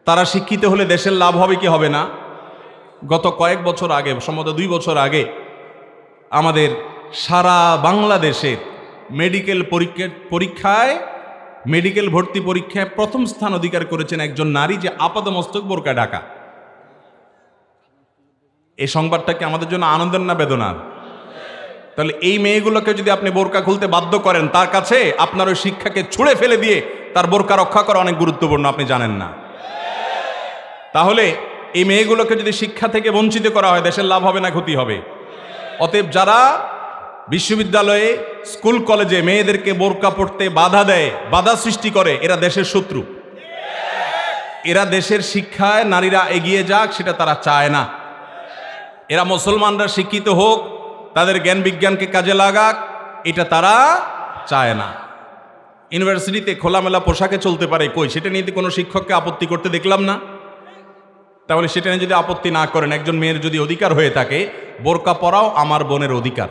তারা শিক্ষিত হলে দেশের লাভ হবে কি হবে না? গত কয়েক বছর আগে, সম্ভবত 2 বছর আগে, আমাদের সারা বাংলাদেশের মেডিকেল পরীক্ষায় মেডিকেল ভর্তি পরীক্ষায় প্রথম স্থান অধিকার করেছেন একজন নারী, যে আপাতমস্তক বোরকা ঢাকা। এই সংবাদটা কি আমাদের জন্য আনন্দের না বেদনার? তাহলে এই মেয়েগুলোকে যদি আপনি বোরকা খুলতে বাধ্য করেন, তার কাছে আপনার ওই শিক্ষাকে ছুঁড়ে ফেলে দিয়ে তার বোরকা রক্ষা করা অনেক গুরুত্বপূর্ণ, আপনি জানেন না। তাহলে এই মেয়েগুলোকে যদি শিক্ষা থেকে বঞ্চিত করা হয়, দেশের লাভ হবে না ক্ষতি হবে? অতএব যারা বিশ্ববিদ্যালয়ে, স্কুল কলেজে মেয়েদেরকে বোরকা পড়তে বাধা দেয়, বাধা সৃষ্টি করে, এরা দেশের শত্রু। এরা দেশের শিক্ষায় নারীরা এগিয়ে যাক সেটা তারা চায় না। এরা মুসলমানরা শিক্ষিত হোক, তাদের জ্ঞান বিজ্ঞানকে কাজে লাগাক, এটা তারা চায় না। ইউনিভার্সিটিতে খোলামেলা পোশাকে চলতে পারে, কই সেটা নিয়ে কোনো শিক্ষককে আপত্তি করতে দেখলাম না। তাহলে সেটা নিয়ে যদি আপত্তি না করেন, একজন মেয়ের যদি অধিকার হয়ে থাকে, বোরকা পরাও আমার বোনের অধিকার।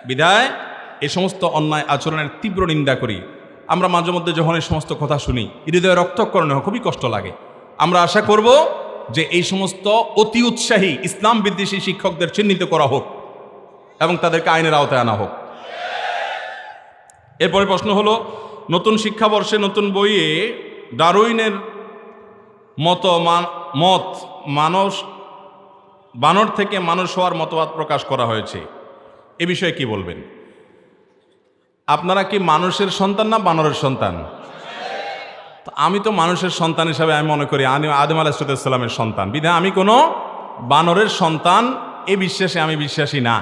বিধায় এই সমস্ত অন্যায় আচরণের তীব্র নিন্দা করি। আমরা মাঝে মধ্যে যখন এই সমস্ত কথা শুনি, হৃদয়ে রক্তক্ষরণ হয়, খুবই কষ্ট লাগে। আমরা আশা করব যে এই সমস্ত অতি উৎসাহী ইসলাম বিদ্বেষী শিক্ষকদের চিহ্নিত করা হোক এবং তাদেরকে আইনের আওতায় আনা হোক। এরপরে প্রশ্ন হলো, নতুন শিক্ষাবর্ষে নতুন বইয়ে ডারউইনের মত মানুষ বানর থেকে মানুষ হওয়ার মতবাদ প্রকাশ করা হয়েছে, এ বিষয়ে কি বলবেন? আপনারা কি মানুষের সন্তান না বানরের সন্তান? আমি তো মানুষের সন্তান হিসাবে আমি মনে করি আদম আলাইহিস সালামের সন্তান, বিধায় আমি কোনো বানরের সন্তান এ বিশ্বাসে আমি বিশ্বাসী না।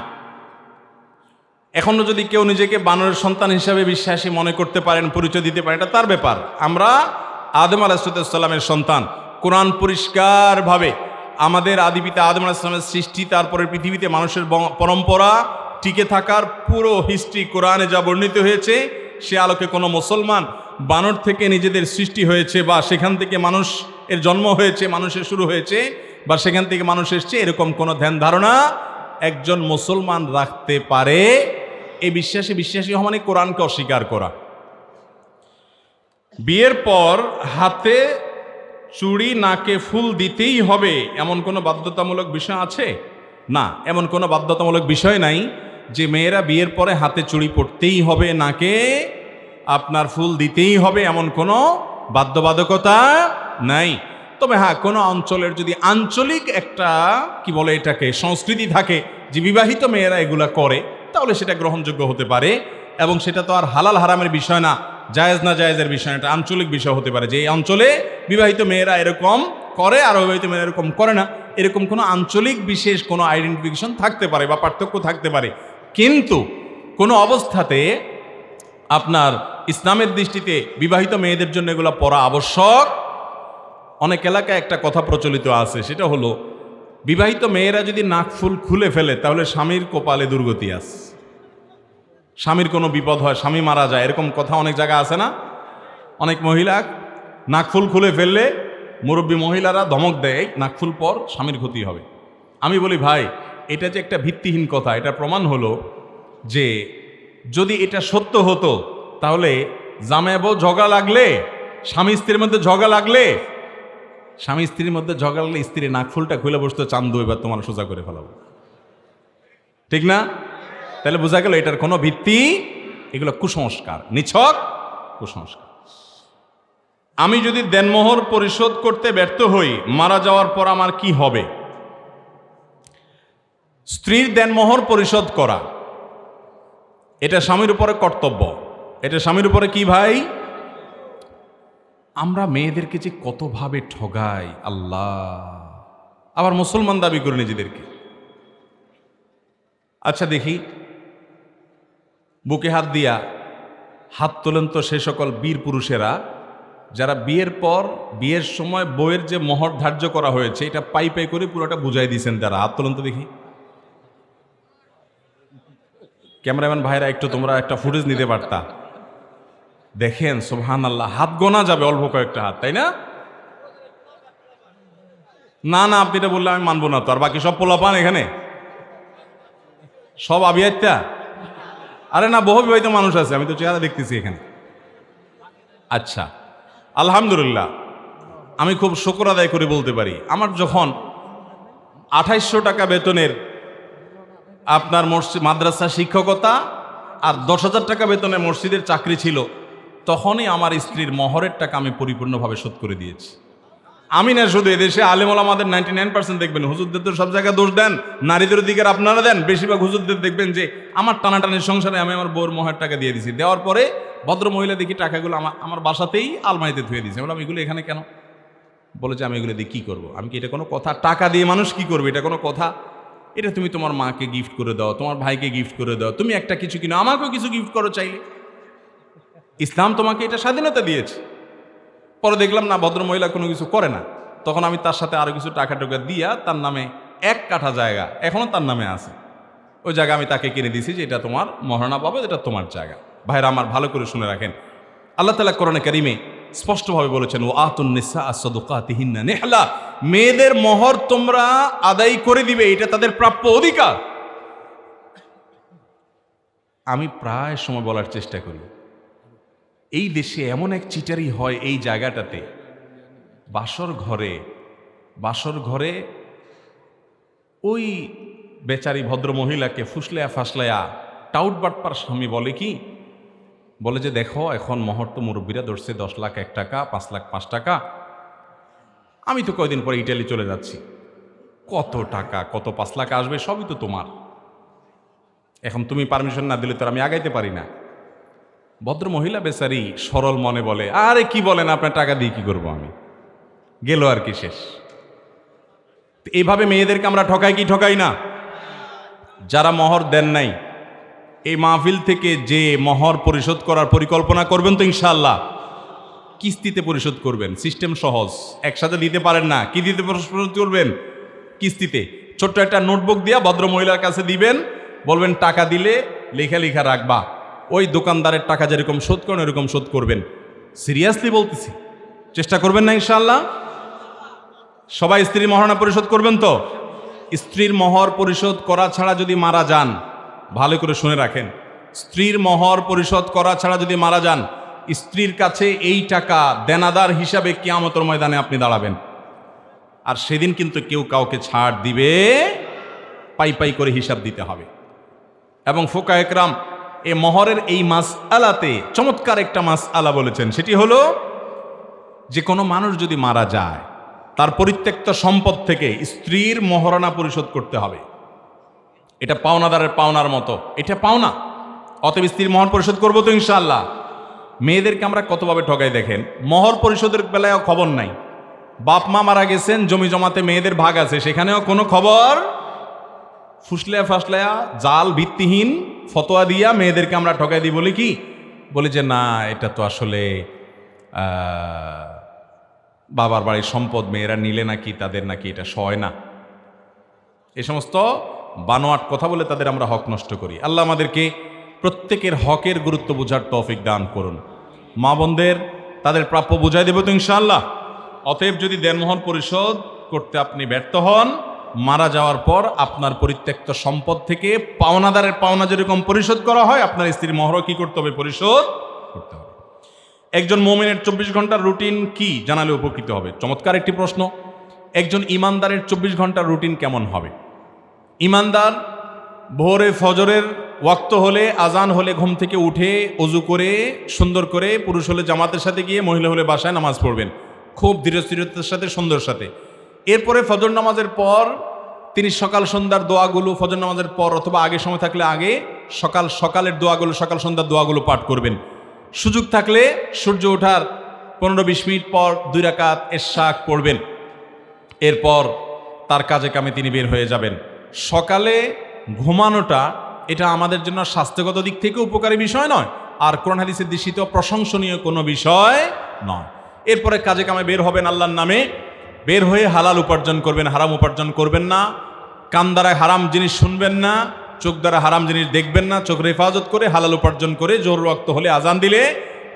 এখনো যদি কেউ নিজেকে বানরের সন্তান হিসাবে বিশ্বাসী মনে করতে পারেন, পরিচয় দিতে পারেন, এটা তার ব্যাপার। আমরা আদম আলাইহিস সালামের সন্তান। কোরআন পরিষ্কারভাবে আমাদের আদি পিতা আদম আলাইহিস সালামের সৃষ্টি, তারপরে পৃথিবীতে মানুষের পরম্পরা টিকে থাকার পুরো হিস্ট্রি কোরআনে যা বর্ণিত হয়েছে, সে আলোকে কোনো মুসলমান বানর থেকে নিজেদের সৃষ্টি হয়েছে বা সেখান থেকে মানুষ এর জন্ম হয়েছে, মানুষের শুরু হয়েছে বা সেখান থেকে মানুষ এসছে, এরকম কোনো ধ্যান ধারণা একজন মুসলমান রাখতে পারে? এই বিশ্বাসী হওয়া মানে কোরআনকে অস্বীকার করা। বিয়ের পর হাতে চুড়ি, নাকে ফুল দিতেই হবে এমন কোনো বাধ্যতামূলক বিষয় আছে? না, এমন কোনো বাধ্যতামূলক বিষয় নাই যে মেয়েরা বিয়ের পরে হাতে চুড়ি পরতেই হবে, নাকে আপনার ফুল দিতেই হবে, এমন কোনো বাধ্যবাধকতা নাই। তবে হ্যাঁ, কোনো অঞ্চলের যদি আঞ্চলিক একটা কি বলে এটাকে সংস্কৃতি থাকে যে বিবাহিত মেয়েরা এগুলা করে, তাহলে সেটা গ্রহণযোগ্য হতে পারে। এবং সেটা তো আর হালাল হারামের বিষয় না, জায়েজ না জায়েজের বিষয়, এটা আঞ্চলিক বিষয় হতে পারে যে এই অঞ্চলে বিবাহিত মেয়েরা এরকম করে আর অবিবাহিত মেয়েরা এরকম করে না, এরকম কোনো আঞ্চলিক বিশেষ কোনো আইডেন্টিফিকেশন থাকতে পারে বা পার্থক্য থাকতে পারে। কিন্তু কোনো অবস্থাতে আপনার ইসলামের দৃষ্টিতে বিবাহিত মেয়েদের জন্য এগুলো পড়া আবশ্যক। অনেক এলাকায় একটা কথা প্রচলিত আছে, সেটা হলো বিবাহিত মেয়েরা যদি নাকফুল খুলে ফেলে তাহলে স্বামীর কপালে দুর্গতি আছে, স্বামীর কোনো বিপদ হয়, স্বামী মারা যায়, এরকম কথা অনেক জায়গায় আছে না? অনেক মহিলা নাকফুল খুলে ফেললে মুরব্বী মহিলারা ধমক দেয়, নাকফুল পর স্বামীর ক্ষতি হবে। আমি বলি ভাই, এটা যে একটা ভিত্তিহীন কথা। এটা প্রমাণ হলো যে যদি এটা সত্য হতো তাহলে জামাই বউ ঝগড়া লাগলে, স্বামী স্ত্রীর মধ্যে ঝগড়া লাগলে, স্বামী স্ত্রীর মধ্যে ঝগড়া লাগলে স্ত্রী নাকফুলটা খুলে বসতো, চান্দু এবার তোমার সোজা করে ফেলাবো, ঠিক না? তাহলে বোঝা গেল এটার কোনো ভিত্তি, এগুলো কুসংস্কার, নিছক কুসংস্কার। আমি যদি দেনমোহর পরিশোধ করতে ব্যর্থ হই, মারা যাওয়ার পর আমার কি হবে? স্ত্রীর দেনমোহর পরিশোধ করা এটা স্বামীর উপরে কর্তব্য। এটা স্বামীর উপরে কি ভাই? আমরা মেয়েদেরকে যে কতভাবে ঠগাই আল্লাহ, আবার মুসলমান দাবি করে নিজেদেরকে। আচ্ছা দেখি, বুকে হাত দিয়া হাত তোলেন তো সে সকল বীর পুরুষেরা যারা বিয়ের পর, বিয়ের সময় বউয়ের যে মোহর ধার্য করা হয়েছে এটা পাই পাই করে পুরোটা বুঝাই দিয়েছেন তারা। হাত তোলেন তো দেখি। ক্যামেরাম্যান ভাইরা একটু তোমরা একটা ফুটেজ নিতে পারতা। দেখেন সুবহানাল্লাহ, হাত গোনা যাবে অল্প কয়েকটা হাত, তাই না? না না, আপনি এটা বললে আমি মানবো না তো। আর বাকি সব পোলাপান এখানে সব আবিয়াইতা? আরে না, বহু বিবাহিত মানুষ আছে, আমি তো চেহারা দেখতেছি এখানে। আচ্ছা, আলহামদুলিল্লাহ, আমি খুব শুকর আদায় করে বলতে পারি, আমার যখন 2800 টাকা বেতনের আপনার মাদ্রাসা শিক্ষকতা আর 10,000 টাকা বেতনের মসজিদের চাকরি ছিল, তখনই আমার স্ত্রীর মহরের টাকা আমি পরিপূর্ণভাবে শোধ করে দিয়েছি। আমি না শুধু এদেশে আলেম ওলামাদের 99% দেখবেন হুজুরদের তো সব জায়গায় দোষ দেন, নারীদের দিকে আপনারা দেন। বেশিরভাগ হুজুরদের দেখবেন যে আমার টানাটানির সংসারে আমি আমার বউর মহের টাকা দিয়ে দিছি, দেওয়ার পরে ভদ্র মহিলা দেখি টাকাগুলো আমার বাসাতেই আলমারিতে ধুয়ে দিয়েছে। বললাম এগুলো এখানে কেন? বলে যে আমি এগুলো দিয়ে কী করবো? আমি কি এটা কোনো কথা? টাকা দিয়ে মানুষ কি করবে? এটা কোনো কথা? এটা তুমি তোমার মাকে গিফট করে দাও, তোমার ভাইকে গিফট করে দাও, তুমি একটা কিছু কিনো, আমাকেও কিছু গিফট করো চাইলে। ইসলাম তোমাকে এটা স্বাধীনতা দিয়েছে। পরে দেখলাম না ভদ্র মহিলা কোনো কিছু করে না, তখন আমি তার সাথে আরো কিছু টাকা টাকা দিয়া তার নামে 1 কাঠা জায়গা এখনো তার নামে আছে, ওই জায়গা আমি তাকে কিনে দিয়েছি যে এটা তোমার মহারণা পাবে, এটা তোমার জায়গা। ভাইরা আমার ভালো করে শুনে রাখেন, আল্লাহ তাআলা কোরআনে কারিমে স্পষ্টভাবে বলেছেন ও আতুন নিসা সাদুকাতিহিন্না নিহলা, মেয়েদের মোহর তোমরা আদায় করে দিবে, এটা তাদের প্রাপ্য অধিকার। আমি প্রায় সময় বলার চেষ্টা করি, এই দেশে এমন এক চিটারি হয় এই জায়গাটাতে, বাসর ঘরে ওই বেচারি ভদ্র মহিলাকে ফুসলায়া ফাসলায়া টাউট বাটপার স্বামী বলে কি, বলে যে দেখো এখন মহর তো মুরব্বীরা ধরছে 10 লাখ 1 টাকা, 5 লাখ 5 টাকা, আমি তো কয়দিন পরে ইটালি চলে যাচ্ছি, কত টাকা, কত 5 লাখ আসবে, সবই তো তোমার, এখন তুমি পারমিশন না দিলে তো আমি আগাইতে পারি না। ভদ্র মহিলা বেচারি সরল মনে বলে, আরে কি বলেন, আপনার টাকা দিয়ে কি করবো আমি, গেল আর কি, শেষ। এইভাবে মেয়েদেরকে আমরা ঠকাই কি ঠকাই না? যারা মহর দেন নাই, এই মাহফিল থেকে যে মহর পরিশোধ করার পরিকল্পনা করবেন তো ইনশাআল্লাহ কিস্তিতে পরিশোধ করবেন, সিস্টেম সহজ, একসাথে দিতে পারেন না, কি দিতে পরিশোধ করবেন? কিস্তিতে। ছোট্ট একটা নোটবুক দিয়া ভদ্র মহিলার কাছে দিবেন, বলবেন টাকা দিলে লেখা লেখা রাখবা, ওই দোকানদারের টাকা যেরকম শোধ করেন এরকম শোধ করবেন। সিরিয়াসলি বলতেছি, চেষ্টা করবেন না ইনশাআল্লাহ? সবাই স্ত্রীর মহারণা পরিশোধ করবেন তো? স্ত্রীর মহর পরিশোধ করা ছাড়া যদি মারা যান, ভালো করে শুনে রাখেন, স্ত্রীর মহর পরিশোধ করা ছাড়া যদি মারা যান, স্ত্রীর কাছে এই টাকা দেনাদার হিসাবে কিয়ামতের ময়দানে আপনি দাঁড়াবেন। আর সেদিন কিন্তু কেউ কাউকে ছাড় দিবে, পাই পাই করে হিসাব দিতে হবে। এবং ফুকায়ে কেরাম এই মহরের এই মাসআলাতে চমৎকার একটা মাসআলা বলেছেন, সেটি হলো যে কোনো মানুষ যদি মারা যায়, তার পরিত্যক্ত সম্পদ থেকে স্ত্রীর মহারণা পরিশোধ করতে হবে। এটা পাওনাদারের পাওনার মতো, এটা পাওনা, অতএব স্ত্রীর মহর পরিশোধ করবো তো ইনশাআল্লাহ। মেয়েদেরকে আমরা কতভাবে ঠকাই দেখেন, মহর পরিশোধের বেলায় খবর নাই, বাপ মা মারা গেছেন, জমি জমাতে মেয়েদের ভাগ আছে, সেখানেও কোনো খবর, ফুসলায়া ফাসলায়া জাল ভিত্তিহীন ফতোয়া দিয়া মেয়েদেরকে আমরা ঠকাই দিই। বলি কি, বলি যে না এটা তো আসলে বাবার বাড়ির সম্পদ, মেয়েরা নিলে নাকি তাদের নাকি এটা সয় না, এই সমস্ত বানোয়াট কথা বলে তাদের আমরা হক নষ্ট করি। আল্লাহ আমাদেরকে প্রত্যেকের হকের গুরুত্ব বোঝার তৌফিক দান করুন। মা বোনদের তাদের প্রাপ্য বুঝাই দেব তো ইনশাআল্লাহ। অতএব যদি দেনমোহর পরিশোধ করতে আপনি ব্যর্থ হন, মারা যাওয়ার পর আপনার পরিত্যক্ত সম্পদ থেকে পাওনাদারের পাওনা যেরকম পরিশোধ করা হয়, আপনার স্ত্রীর মহরও কি করতে হবে? পরিশোধ করতে হবে। একজন মুমিনের 24 ঘন্টার রুটিন কি জানালে উপকৃত হবে? চমৎকার একটি প্রশ্ন। একজন ইমানদারের 24 ঘন্টার রুটিন কেমন হবে? ইমানদার ভোরে ফজরের ওয়াক্ত হলে, আজান হলে ঘুম থেকে উঠে অজু করে সুন্দর করে, পুরুষ হলে জামাতের সাথে গিয়ে, মহিলা হলে বাসায় নামাজ পড়বেন খুব ধীরস্থিরতার সাথে, সুন্দর সাথে। এরপরে ফজর নামাজের পর তিনি সকাল সন্ধ্যার দোয়াগুলো ফজর নামাজের পর অথবা আগে সময় থাকলে আগে সকালের দোয়াগুলো, সকাল সন্ধ্যার দোয়াগুলো পাঠ করবেন। সুযোগ থাকলে সূর্য ওঠার 15-20 মিনিট পর 2 রাকাত ইশরাক পড়বেন। এরপর তার কাজে কামে তিনি বের হয়ে যাবেন। সকালে ঘুমানোটা এটা আমাদের জন্য স্বাস্থ্যগত দিক থেকে উপকারী বিষয় নয়, আর কোরআন হাদিসের দৃষ্টিতে প্রশংসনীয় কোনো বিষয় নয়। এরপরে কাজে কামে বের হবেন আল্লাহর নামে, বের হয়ে হালাল উপার্জন করবেন, হারাম উপার্জন করবেন না। কান দ্বারা হারাম জিনিস শুনবেন না, চোখ দ্বারা হারাম জিনিস দেখবেন না, চোখের হেফাজত করে হালাল উপার্জন করে জোহর ওয়াক্ত হলে আজান দিলে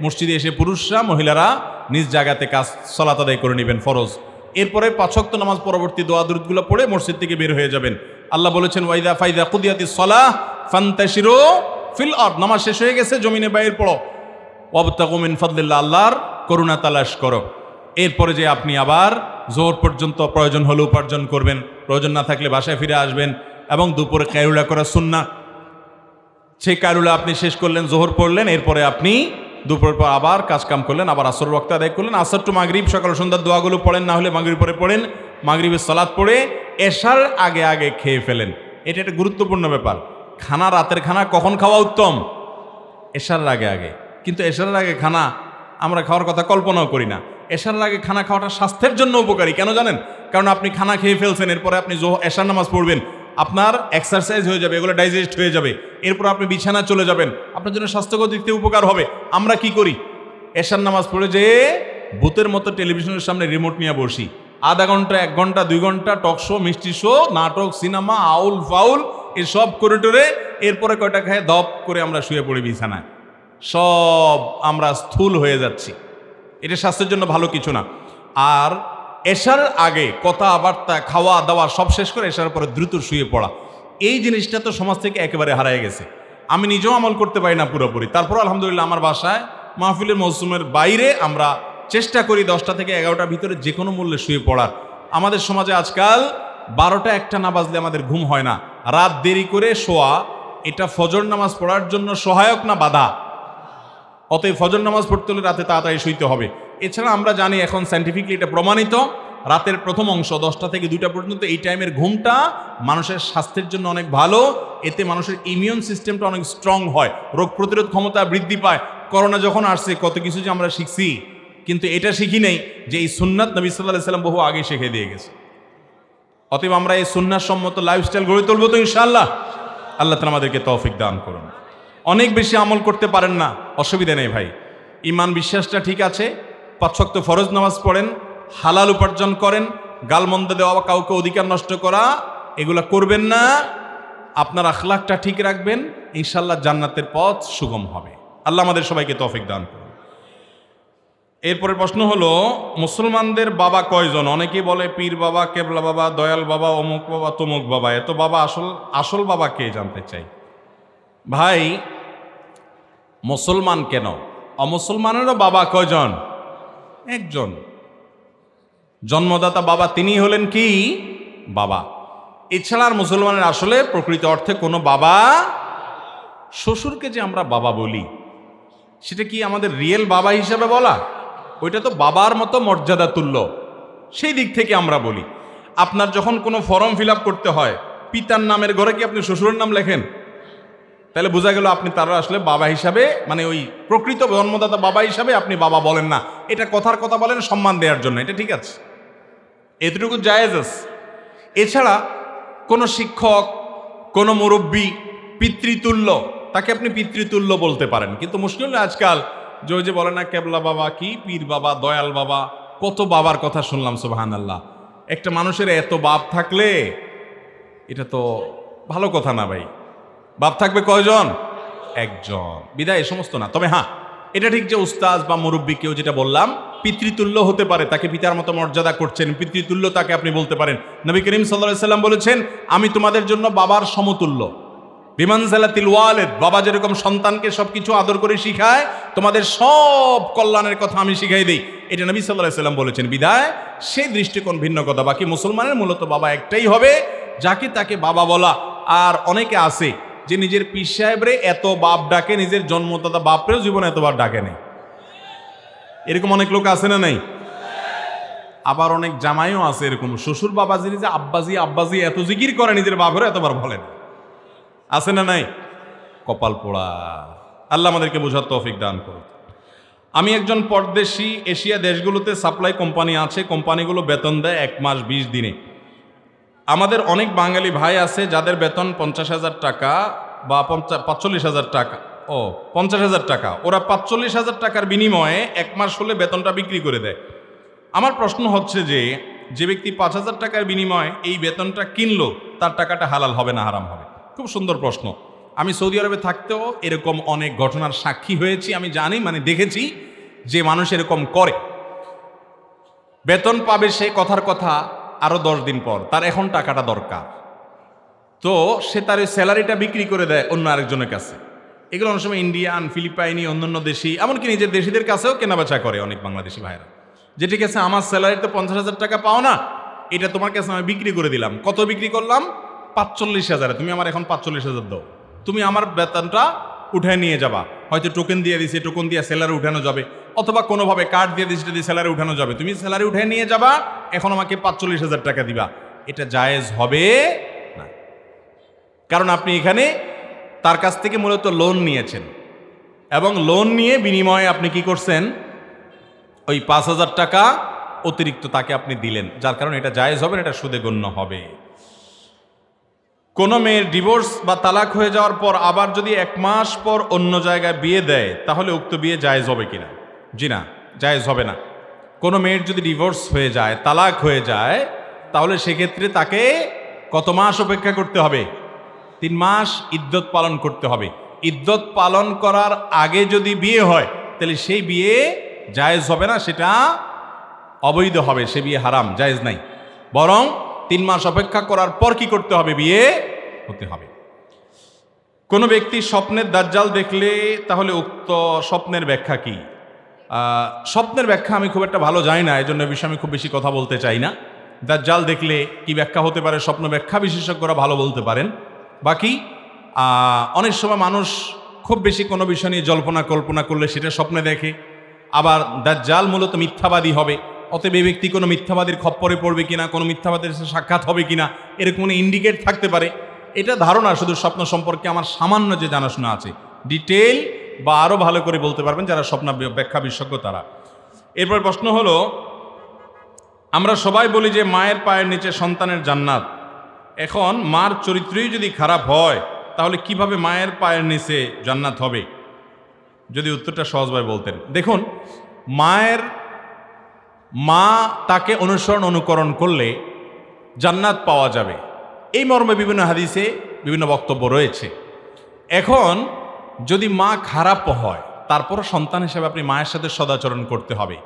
মসজিদে এসে পুরুষরা মহিলারা নিজ জায়গাতে কাজ সালাত আদায় করে নেবেন ফরজ। এরপরে 5 ওয়াক্ত নামাজ পরবর্তী দোয়া দুরূদগুলো পড়ে মসজিদ থেকে বের হয়ে যাবেন। আল্লাহ বলেছেন ওয়াইদা ফাইদা কুদিয়াতিস সালাহ ফান্তাশিরু ফিল আরদ, নামাজ শেষ হয়ে গেছে জমিনে বাইর পড়ো, ওয়াবতাগু মিন ফাদলিল্লাহ, আল্লাহর করুণা তালাশ করো। এরপরে যে আপনি আবার জোহর পর্যন্ত প্রয়োজন হলে উপার্জন করবেন, প্রয়োজন না থাকলে বাসায় ফিরে আসবেন। এবং দুপুরে কায়রুলা করা সুন্নাহ, সেই কায়রুলা আপনি শেষ করলেন, জোহর পড়লেন, এরপরে আপনি দুপুরের পর আবার কাজকাম করলেন, আবার আসর ওয়াক্ত আদায় করলেন, আসর টু মাগরিব সকাল সন্ধ্যার দোয়াগুলো পড়েন, না হলে মাগরিব পরে পড়েন, মাগরিবের সালাত পড়ে এশার আগে আগে খেয়ে ফেলেন। এটা একটা গুরুত্বপূর্ণ ব্যাপার। খানা, রাতের খানা কখন খাওয়া উত্তম? এশার আগে আগে। কিন্তু এশারের আগে খানা আমরা খাওয়ার কথা কল্পনাও করি না। এশারের আগে খানা খাওয়াটা স্বাস্থ্যের জন্য উপকারী। কেন জানেন? কারণ আপনি খানা খেয়ে ফেলছেন, এরপরে আপনি এশার নামাজ পড়বেন, আপনার এক্সারসাইজ হয়ে যাবে, এগুলো ডাইজেস্ট হয়ে যাবে, এরপর আপনি বিছানা চলে যাবেন, আপনার জন্য স্বাস্থ্যগত দিক থেকে উপকার হবে। আমরা কি করি? এশার নামাজ পড়ে যে ভূতের মতো টেলিভিশনের সামনে রিমোট নিয়ে বসি, আধা ঘন্টা, 1 ঘন্টা, 2 ঘন্টা টক শো, মিষ্টি শো, নাটক, সিনেমা, আউল ফাউল এসব করে টোরে এরপরে কয়টা খায় দপ করে আমরা শুয়ে পড়ি বিছানায়। সব আমরা স্থূল হয়ে যাচ্ছি। এটা স্বাস্থ্যের জন্য ভালো কিছু না। আর এশার আগে কথাবার্তা, খাওয়া দাওয়া সব শেষ করে এশার পরে দ্রুত শুয়ে পড়া, এই জিনিসটা তো সমাজ থেকে একেবারে হারিয়ে গেছে। আমি নিজেও আমল করতে পারি না পুরোপুরি, তারপর আলহামদুলিল্লাহ আমার বাসায় মাহফিলের মৌসুমের বাইরে আমরা চেষ্টা করি 10টা থেকে 11টার ভিতরে যে কোনো মূল্যে শুয়ে পড়ার। আমাদের সমাজে আজকাল 12টা 1টা না বাজলে আমাদের ঘুম হয় না। রাত দেরি করে শোয়া এটা ফজর নামাজ পড়ার জন্য সহায়ক না বাধা? অতএব ফজর নামাজ পড়তে হলে রাতে তাড়াতাড়ি শুইতে হবে। এছাড়া আমরা জানি এখন সায়েন্টিফিকলি এটা প্রমাণিত, রাতের প্রথম অংশ 10টা থেকে 2টা পর্যন্ত এই টাইমের ঘুমটা মানুষের স্বাস্থ্যের জন্য অনেক ভালো। এতে মানুষের ইমিউন সিস্টেমটা অনেক স্ট্রং হয়, রোগ প্রতিরোধ ক্ষমতা বৃদ্ধি পায়। করোনা যখন আসছে কত কিছু যে আমরা শিখছি, কিন্তু এটা শিখি নেই যে এই সুন্নাত নবী সাল্লাল্লাহু আলাইহি ওয়াসাল্লাম বহু আগে শিখিয়ে দিয়ে গেছে। অতএব আমরা এই সুন্নাত সম্মত লাইফস্টাইল গড়ে তুলবো তো ইনশাআল্লাহ। আল্লাহ তাআলা আমাদেরকে তৌফিক দান করুন। অনেক বেশি আমল করতে পারেন না, অসুবিধা নেই ভাই। ইমান বিশ্বাসটা ঠিক আছে, 5 ওয়াক্ত ফরজ নামাজ পড়েন, হালাল উপার্জন করেন, গালমন্দ দেওয়া, কাউকে অধিকার নষ্ট করা এগুলা করবেন না, আপনার আখলাকটা ঠিক রাখবেন, ইনশাআল্লাহ জান্নাতের পথ সুগম হবে। আল্লাহ আমাদের সবাইকে তৌফিক দান করুন। এরপরে প্রশ্ন হলো, মুসলমানদের বাবা কয়জন? অনেকেই বলে পীর বাবা, কেবলা বাবা, দয়াল বাবা, অমুক বাবা, তমুক বাবা। এত বাবা আসল বাবা কে জানতে চাই। ভাই, মুসলমান কেন, অমুসলমানেরও বাবা কয়জন? একজন। জন্মদাতা বাবা, তিনি হলেন কি? বাবা। এছাড়া আর মুসলমানের আসলে প্রকৃত অর্থে কোনো বাবা, শ্বশুরকে যে আমরা বাবা বলি সেটা কি আমাদের রিয়েল বাবা হিসাবে বলা? ওইটা তো বাবার মতো মর্যাদা তুল্য, সেই দিক থেকে আমরা বলি। আপনার যখন কোনো ফর্ম ফিল আপ করতে হয়, পিতার নামের ঘরে কি আপনি শ্বশুরের নাম লেখেন? তাহলে বোঝা গেল আপনি তারা আসলে বাবা হিসাবে, মানে ওই প্রকৃত জন্মদাতা বাবা হিসাবে আপনি বাবা বলেন না। এটা কথার কথা বলেন সম্মান দেওয়ার জন্য, এটা ঠিক আছে, এতটুকু জায়েজ আছে। এছাড়া কোনো শিক্ষক, কোনো মুরব্বী পিতৃতুল্য, তাকে আপনি পিতৃতুল্য বলতে পারেন। কিন্তু মুশকিল আজকাল যে বলে না কেবলা বাবা কি, পীর বাবা, দয়াল বাবা, কত বাবার কথা শুনলাম, সুবহানাল্লাহ। একটা মানুষের এত বাপ থাকলে এটা তো ভালো কথা না ভাই। বাপ থাকবে কয়জন? একজন। বিদায় এ সমস্ত না। তবে হ্যাঁ, এটা ঠিক যে উস্তাজ বা মুরব্বী কেউ যেটা বললাম পিতৃতুল্য হতে পারে, তাকে পিতার মতো মর্যাদা করছেন, পিতৃতুল্য তাকে আপনি বলতে পারেন। নবী করিম সাল্লাল্লাহু আলাইহি সাল্লাম বলেছেন, আমি তোমাদের জন্য বাবার সমতুল্য। বিমানজালাতিল ওয়ালিদ, বাবা যেরকম সন্তানকে সবকিছু আদর করে শিখায়, তোমাদের সব কল্যাণের কথা আমি শিখাই দেই। এটা নবী সাল্লাল্লাহু আলাইহি সাল্লাম বলেছেন। বিদায় সেই দৃষ্টিকোণ ভিন্ন কথা। বাকি মুসলমানের মূলত বাবা একটাই হবে, যাকে তাকে বাবা বলা। আর অনেকে আছে যে নিজের পীর সাহেবরে এত বাপ ডাকে, নিজের জন্মদাতা বাপরেও জীবনে এতবার ডাকে নেই। এরকম অনেক লোক আছে না নাই? আবার অনেক জামাইও আছে এরকম, শ্বশুর বাবাজি যে আব্বাজি আব্বাজি এত জিকির করে, নিজের বাপরে এতবার বলেন। আছে না নাই? কপাল পোড়া। আল্লাহ আমাদেরকে বোঝার তৌফিক দান করুন। আমি একজন পরদেশি, এশিয়া দেশগুলোতে সাপ্লাই কোম্পানি আছে, কোম্পানিগুলো বেতন দেয় 1 মাস 20 দিনে। আমাদের অনেক বাঙালি ভাই আছে যাদের বেতন 50,000 টাকা বা 45,000 টাকা, 50,000 টাকা। ওরা 45,000 টাকার বিনিময়ে 1 মাস হলে বেতনটা বিক্রি করে দেয়। আমার প্রশ্ন হচ্ছে যে ব্যক্তি 5,000 টাকার বিনিময়ে এই বেতনটা কিনলো, তার টাকাটা হালাল হবে না হারাম হবে? খুব সুন্দর প্রশ্ন। আমি সৌদি আরবে থাকতেও এরকম অনেক ঘটনার সাক্ষী হয়েছি। আমি জানি, মানে দেখেছি যে মানুষ এরকম করে। বেতন পাবে সে কথার কথা আরো 10 দিন পর, তার এখন টাকাটা দরকার, তো সে তার ওই স্যালারিটা বিক্রি করে দেয় অন্য আরেকজনের কাছে। এগুলো অনেক সময় ইন্ডিয়ান, ফিলিপাইনি, অন্যান্য দেশি, এমনকি নিজের দেশিদের কাছেও কেনাবেচা করে অনেক বাংলাদেশি ভাইরা। যে ঠিক আছে, আমার স্যালারি তো 50,000 টাকা পাও না, এটা তোমার কাছে আমি বিক্রি করে দিলাম। কত বিক্রি করলাম? 45,000। তুমি আমার এখন 45,000 দাও, তুমি আমার বেতনটা উঠে নিয়ে যাবা। হয়তো টোকেন দিয়ে দিছে, টোকেন দিয়ে স্যালারি উঠানো যাবে, অথবা কোনোভাবে কার্ড দিয়ে দিচ্ছে যদি স্যালারি উঠানো যাবে, তুমি স্যালারি উঠে নিয়ে যাবা, এখন আমাকে 45,000 টাকা দিবা, এটা জায়েজ হবে না। কারণ আপনি এখানে তার কাছ থেকে মূলত লোন নিয়েছেন, এবং লোন নিয়ে বিনিময়ে আপনি কি করছেন, ওই 5,000 টাকা অতিরিক্ত তাকে আপনি দিলেন, যার কারণে এটা জায়েজ হবে না, এটা সুদে গণ্য হবে। কোনো মেয়ের ডিভোর্স বা তালাক হয়ে যাওয়ার পর আবার যদি 1 মাস পর অন্য জায়গায় বিয়ে দেয়, তাহলে উক্ত বিয়ে জায়েজ হবে কিনা? জি না, জায়েজ হবে না। কোনো মেয়ের যদি ডিভোর্স হয়ে যায়, তালাক হয়ে যায়, তাহলে সেক্ষেত্রে তাকে কত মাস অপেক্ষা করতে হবে? 3 মাস ইদ্যত পালন করতে হবে। ইদ্যত পালন করার আগে যদি বিয়ে হয়, তাহলে সেই বিয়ে জায়েজ হবে না, সেটা অবৈধ হবে, সে বিয়ে হারাম, জায়েজ নাই। বরং 3 মাস অপেক্ষা করার পর কি করতে হবে? বিয়ে হতে হবে। কোনো ব্যক্তি স্বপ্নের দাজ্জাল দেখলে তাহলে উক্ত স্বপ্নের ব্যাখ্যা কি? স্বপ্নের ব্যাখ্যা আমি খুব একটা ভালো জানি না, এই জন্য বিষয়ে আমি খুব বেশি কথা বলতে চাই না। দাজ্জাল দেখলে কি ব্যাখ্যা হতে পারে, স্বপ্ন ব্যাখ্যা বিশেষজ্ঞরা ভালো বলতে পারেন। বাকি অনেক সময় মানুষ খুব বেশি কোনো বিষয় নিয়ে জল্পনা কল্পনা করলে সেটা স্বপ্নে দেখে। আবার দাজ্জাল মূলত মিথ্যাবাদী হবে, অতএব এই ব্যক্তি কোনো মিথ্যাবাদীর খপ্পরে পড়বে কিনা, কোনো মিথ্যাবাদীর সাথে সাক্ষাৎ হবে কিনা, এরকম কোনো ইন্ডিকেট থাকতে পারে। এটা ধারণা, শুধু স্বপ্ন সম্পর্কে আমার সামান্য যে জানাশোনা আছে, ডিটেল বা আরও ভালো করে বলতে পারবেন যারা স্বপ্ন ব্যাখ্যা বিশেষজ্ঞ তারা। এরপর প্রশ্ন হলো, আমরা সবাই বলি যে মায়ের পায়ের নিচে সন্তানের জান্নাত। এখন মার চরিত্রই যদি খারাপ হয়, তাহলে কিভাবে মায়ের পায়ের নিচে জান্নাত হবে? যদি উত্তরটা সহজভাবে বলতেন। দেখুন, মা তাকে অনুকরণ করলে জান্নাত পাওয়া যাবে, এই মর্মে বিভিন্ন হাদিসে বিভিন্ন বক্তব্য রয়েছে। এখন যদি মা খারাপ হয়, তারপর সন্তান হিসেবে আপনি মায়ের সাথে সদাচরণ করতে হবে,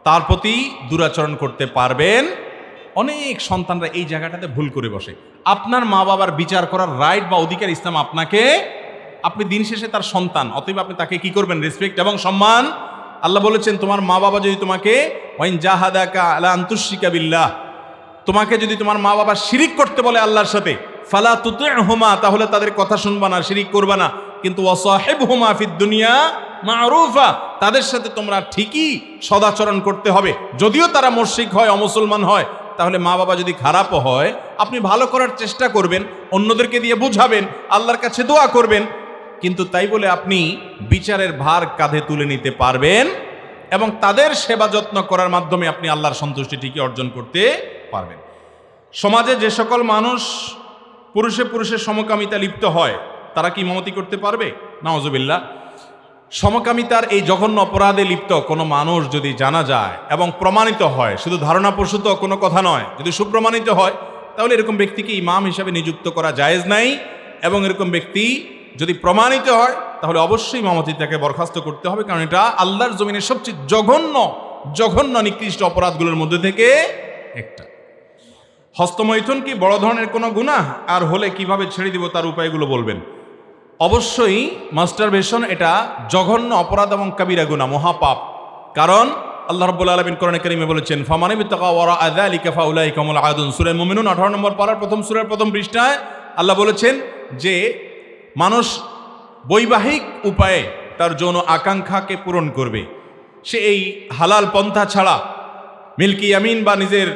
তার প্রতি দুরাচরণ করতে পারবেন। অনেক সন্তানরা এই জায়গাটাতে ভুল করে বসে। আপনার মা বাবার বিচার করার রাইট বা অধিকার ইসলাম আপনাকে, আপনি দিন শেষে তার সন্তান, অতএব আপনি তাকে কি করবেন? রেসপেক্ট এবং সম্মান। আল্লাহ বলেছেন, তোমার মা বাবা যদি তোমাকে ওয়াইন জাহাদাকা আলা আন তুশরিকা বিল্লাহ, তোমাকে যদি তোমার মা বাবা শিরিক করতে বলে আল্লাহর সাথে, ফালা তুতি'হুমা, তাহলে তাদের কথা শুনবা না, শিরিক করবা না। কিন্তু ওয়াসাহিবহুমা ফিদ দুনিয়া মা'রুফা, তাদের সাথে তোমরা ঠিকই সদাচরণ করতে হবে, যদিও তারা মুশরিক হয়, অমুসলমান হয়। তাহলে মা বাবা যদি খারাপও হয়, আপনি ভালো করার চেষ্টা করবেন, অন্যদেরকে দিয়ে বুঝাবেন, আল্লাহর কাছে দোয়া করবেন, কিন্তু তাই বলে আপনি বিচারের ভার কাঁধে তুলে নিতে পারবেন এবং তাদের সেবা যত্ন করার মাধ্যমে আপনি আল্লাহর সন্তুষ্টি ঠিকই অর্জন করতে পারবেন। সমাজে যে সকল মানুষ পুরুষে সমকামিতা লিপ্ত হয়, তারা কি ইমামতি করতে পারবে? নাউজুবিল্লাহ। সমকামিতার এই জঘন্য অপরাধে লিপ্ত কোনো মানুষ যদি জানা যায় এবং প্রমাণিত হয়, শুধু ধারণাপ্রসূত কোনো কথা নয়, যদি সুপ্রমাণিত হয়, তাহলে এরকম ব্যক্তিকে ইমাম হিসাবে নিযুক্ত করা জায়েজ নাই। এবং এরকম ব্যক্তি যদি প্রমাণিত হয়, তাহলে অবশ্যই ইমামতি তাকে বরখাস্ত করতে হবে, কারণ এটা আল্লাহর জমিনের সবচেয়ে জঘন্য নিকৃষ্ট অপরাধগুলোর মধ্যে থেকে একটা। হস্তমৈথুন কি বড় ধরনের কোনো গুনাহ? আর হলে কিভাবে ছেড়ে দিব, তার উপায়গুলো বলবেন। অবশ্যই মাস্টারবেশন এটা জঘন্য অপরাধ এবং কাবিরা গুনাহ, মহাপাপ। কারণ আল্লাহ রাব্বুল আলামিন কোরআনে কারীমে বলেছেন, ফামান ইবতাগা ওয়ারাআ যালিকা ফাউলাইকা হুমুল আদুন। সূরা মুমিনুন 18 নম্বর পারার প্রথম সূরার প্রথম পৃষ্ঠায় আল্লাহ বলেছেন যে মানুষ বৈবাহিক উপায়ে তার যৌন আকাঙ্ক্ষাকে পূরণ করবে, সে এই হালাল পন্থা ছাড়া, মিল্কি ইয়ামিন বা নিজের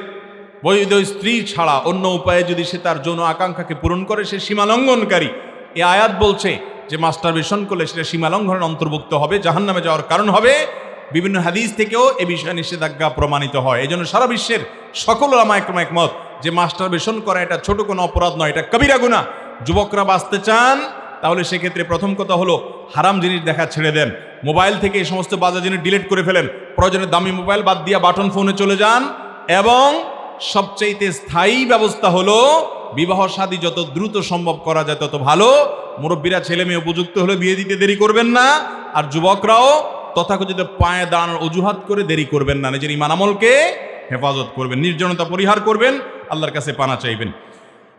বৈধ স্ত্রী ছাড়া অন্য উপায়ে যদি সে তার যৌন আকাঙ্ক্ষাকে পূরণ করে, সে সীমালঙ্ঘনকারী। এই আয়াত বলছে যে মাস্টারবেশন করলে সেটা সীমালঙ্ঘনের অন্তর্ভুক্ত হবে, জাহান্নামে যাওয়ার কারণ হবে। বিভিন্ন হাদিস থেকেও এ বিষয়ে নিষেধাজ্ঞা প্রমাণিত হয়। এই জন্য সারা বিশ্বের সকল উলামা একরাম একমত যে মাস্টারবেশন করা এটা ছোট কোনো অপরাধ নয়, এটা কবিরা গুনাহ। যুবকরা বাঁচতে চান, তাহলে সেক্ষেত্রে প্রথম কথা হলো হারাম জিনিস দেখা ছেড়ে দেন, মোবাইল থেকে এই সমস্ত বাজে জিনিস ডিলিট করে ফেলেন, প্রয়োজনে দামি মোবাইল বাদ দিয়ে বাটন ফোনে চলে যান। এবং সবচেয়ে স্থায়ী ব্যবস্থা হলো বিবাহ শাদী যত দ্রুত সম্ভব করা যায় তত ভালো। মুরব্বীরা ছেলে মেয়ে উপযুক্ত হলে বিয়ে দিতে দেরি করবেন না, আর যুবকরাও তথাকথিত পায়ে দাঁড়ানোর অজুহাত করে দেরি করবেন না, নিজের ঈমান আমলকে হেফাজত করবেন, নির্জনতা পরিহার করবেন, আল্লাহর কাছে পানা চাইবেন।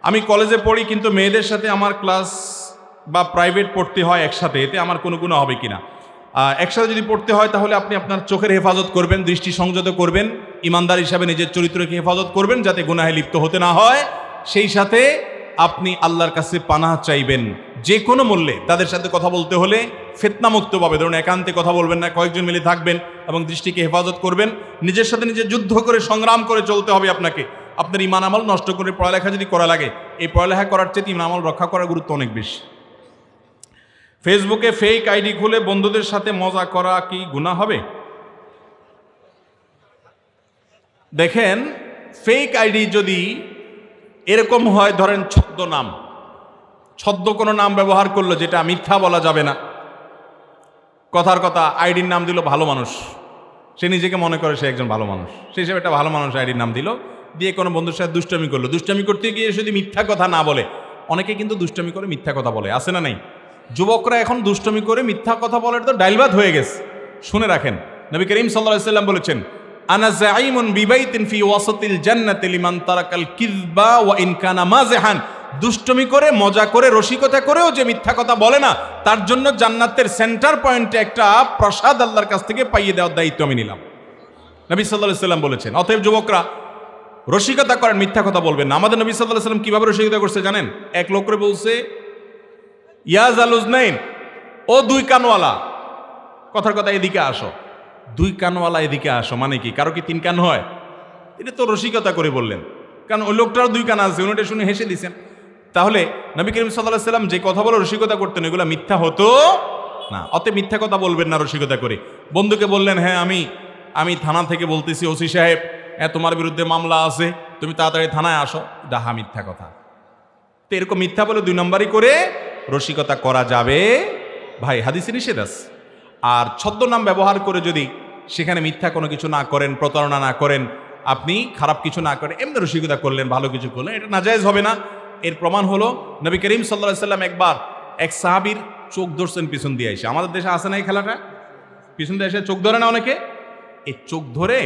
আমি কলেজে পড়ি, কিন্তু মেয়েদের সাথে আমার ক্লাস বা প্রাইভেট পড়তে হয় একসাথে, এতে আমার কোনো গুনাহ হবে কিনা? একসাথে যদি পড়তে হয়, তাহলে আপনি আপনার চোখের হেফাজত করবেন, দৃষ্টি সংযত করবেন, ইমানদার হিসাবে নিজের চরিত্রকে হেফাজত করবেন, যাতে গুনাহে লিপ্ত হতে না হয়। সেই সাথে আপনি আল্লাহর কাছে পানাহ চাইবেন যে কোনো মূল্যে। তাদের সাথে কথা বলতে হলে ফিতনামুক্তভাবে, ধরুন একান্তে কথা বলবেন না, কয়েকজন মিলে থাকবেন এবং দৃষ্টিকে হেফাজত করবেন। নিজের সাথে নিজে যুদ্ধ করে সংগ্রাম করে চলতে হবে আপনাকে। আপনার ইমান আমল নষ্ট করে পড়ালেখা যদি করা লাগে, এই পড়ালেখা করার চেয়ে ইমান আমল রক্ষা করার গুরুত্ব অনেক বেশি। ফেসবুকে ফেক আইডি খুলে বন্ধুদের সাথে মজা করা কি গুনাহ হবে? দেখেন, ফেক আইডি যদি এরকম হয়, ধরেন ছদ্ম কোনো নাম ব্যবহার করলো যেটা মিথ্যা বলা যাবে না, কথার কথা আইডির নাম দিল ভালো মানুষ, সে নিজেকে মনে করে সে একজন ভালো মানুষ, সে হিসেবে একটা ভালো মানুষ আইডির নাম দিল, দিয়ে কোনো বন্ধুর সাথে দুষ্টামি করলো। দুষ্টামি করতে গিয়ে যদি মিথ্যা কথা না বলে, অনেকে কিন্তু দুষ্টামি করে মিথ্যা কথা বলে, আছে না নাই? যুবকরা এখন দুষ্টামি করে মিথ্যা কথা বলার তো ডাইলবাদ হয়ে গেছে। শুনে রাখেন, নবী করিম সাল্লাল্লাহু আলাইহি ওয়াসাল্লাম বলেছেন, আনা যাঈমুন বিবাইতিন ফি ওয়াসাতিল জান্নাতি লিমান তারাকাল কিযবা ওয়া ইন কানা মাযহান। দুষ্টমি করে, মজা করে, রসিকতা করেও যে মিথ্যা কথা বলে না, তার জন্য জান্নাতের সেন্টার পয়েন্টে একটা প্রসাদ আল্লাহর কাছ থেকে পাইয়ে দেওয়ার দায়িত্ব আমি নিলাম, নবী সাল্লাল্লাহু আলাইহি ওয়াসাল্লাম বলেছেন। অতএব যুবকরা, রসিকতা করেন, মিথ্যা কথা বলবেন না। আমাদের নবী সাল্লাল্লাহু আলাইহি ওয়াসাল্লাম কিভাবে রসিকতা করছে জানেন? এক লোকরে বলছে, ইয়া জালুজনাইন, ও দুই কানওয়ালা, কথার কথা এদিকে আসো। দুই কানওয়ালা এদিকে আসো মানে কি? কারো কি তিন কান হয়? এটা তো রসিকতা করে বললেন, কারণ ওই লোকটারও দুই কান আছে, উনিটা শুনে হেসে দিয়েছেন। তাহলে নবী করিম সাল্লাল্লাহু আলাইহি ওয়াসাল্লাম যে কথা বলে রসিকতা করতেন, এগুলো মিথ্যা হতো না। অতএব মিথ্যা কথা বলবেন না রসিকতা করে। বন্ধুকে বললেন, হ্যাঁ আমি থানা থেকে বলতেছি, ওসি সাহেব, হ্যাঁ তোমার বিরুদ্ধে মামলা আছে, তুমি তাড়াতাড়ি থানায় আসো, ডাহা মিথ্যা কথা। তো এরকম মিথ্যা বলে দুই নম্বরই করে রসিকতা করা যাবে ভাই, হাদিসে নিষেধ আছে। আর ছদ্মনাম ব্যবহার করে যদি সেখানে মিথ্যা কোনো কিছু না করেন, প্রতারণা না করেন, আপনি খারাপ কিছু না করেন, এমনি রসিকতা করলেন, ভালো কিছু করলেন, এটা নাজায়েজ হবে না। এর প্রমাণ হলো নবী করিম সাল্লাল্লাহু আলাইহি ওয়াসাল্লাম একবার এক সাহাবীর চোখ ধরছেন পিছন দিয়ে এসে। আমাদের দেশে আসে না এই খেলাটা? পিছন দিয়ে এসে চোখ ধরে না অনেকে, এই চোখ ধরে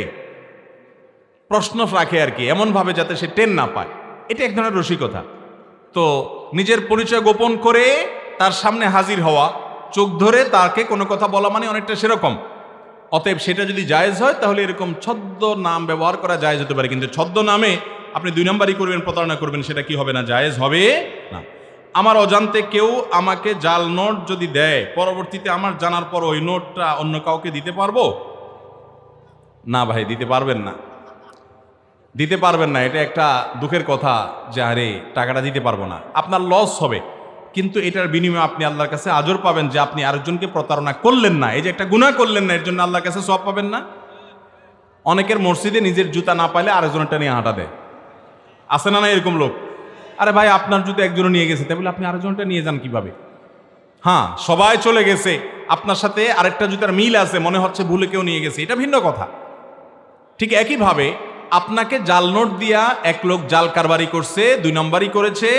প্রশ্ন রাখে আর কি, এমনভাবে যাতে সে টেন না পায়। এটা এক ধরনের রসিকতা। তো নিজের পরিচয় গোপন করে তার সামনে হাজির হওয়া, চোখ ধরে তাকে কোনো কথা বলা মানে অনেকটা সেরকম। অতএব সেটা যদি জায়েজ হয়, তাহলে এরকম ছদ্ম নাম ব্যবহার করা জায়েজ হতে পারে। কিন্তু ছদ্ম নামে আপনি দুই নম্বরই করবেন, প্রতারণা করবেন, সেটা কি হবে না? জায়েজ হবে না। আমার অজান্তে কেউ আমাকে জাল নোট যদি দেয়, পরবর্তীতে আমার জানার পর ওই নোটটা অন্য কাউকে দিতে পারবো না? ভাই, দিতে পারবেন না, দিতে পারবেন না। এটা একটা দুঃখের কথা যে আরে টাকাটা দিতে পারবো না, আপনার লস হবে। কিন্তু এটার বিনিময়ে আপনি আল্লাহর কাছে আজর পাবেন যে আপনি আরেকজনকে প্রতারণা করলেন না, এই যে একটা গুনাহ করলেন না, এর জন্য আল্লাহর কাছে সওয়াব পাবেন না? অনেকের মসজিদে নিজের জুতা না পাইলে আরেকজনটা নিয়ে হাঁটা দেয়, আছে না? না এরকম লোক? আরে ভাই, আপনার জুতা একজনও নিয়ে গেছে, তাই বলে আপনি আরেকজনটা নিয়ে যান কিভাবে? হ্যাঁ, সবাই চলে গেছে, আপনার সাথে আরেকটা জুতার মিল আছে, মনে হচ্ছে ভুলে কেউ নিয়ে গেছে, এটা ভিন্ন কথা। ঠিক একইভাবে আপনাকে জাল নোট দিয়া এক লোক জাল কারবারি করছে, দুই নম্বরই করেছে।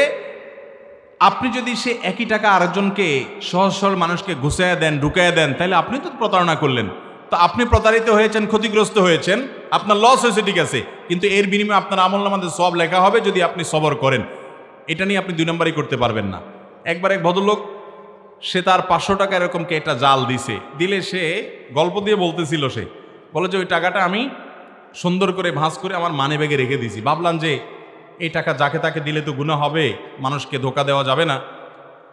আপনি যদি সে একই টাকা আরেকজনকে সহজ সরল মানুষকে ঘুষাইয়া দেন, ঢুকাইয়া দেন, তাহলে আপনি তো প্রতারণা করলেন। তো আপনি প্রতারিত হয়েছেন, ক্ষতিগ্রস্ত হয়েছেন, আপনার লস হয়েছে, ঠিক আছে, কিন্তু এর বিনিময়ে আপনার আমলনামাতে সওয়াব লেখা হবে যদি আপনি সবর করেন। এটা নিয়ে আপনি দুই নম্বরই করতে পারবেন না। একবার এক ভদ্রলোক, সে তার 500 টাকা এরকমকে একটা জাল দিলে সে গল্প দিয়ে বলতেছিল, সে বলে যে ওই টাকাটা আমি সুন্দর করে ভাঁজ করে আমার মানি ব্যাগে রেখে দিয়েছি। ভাবলাম যে এই টাকা যাকে তাকে দিলে তো গুনাহ হবে, মানুষকে ধোকা দেওয়া যাবে না।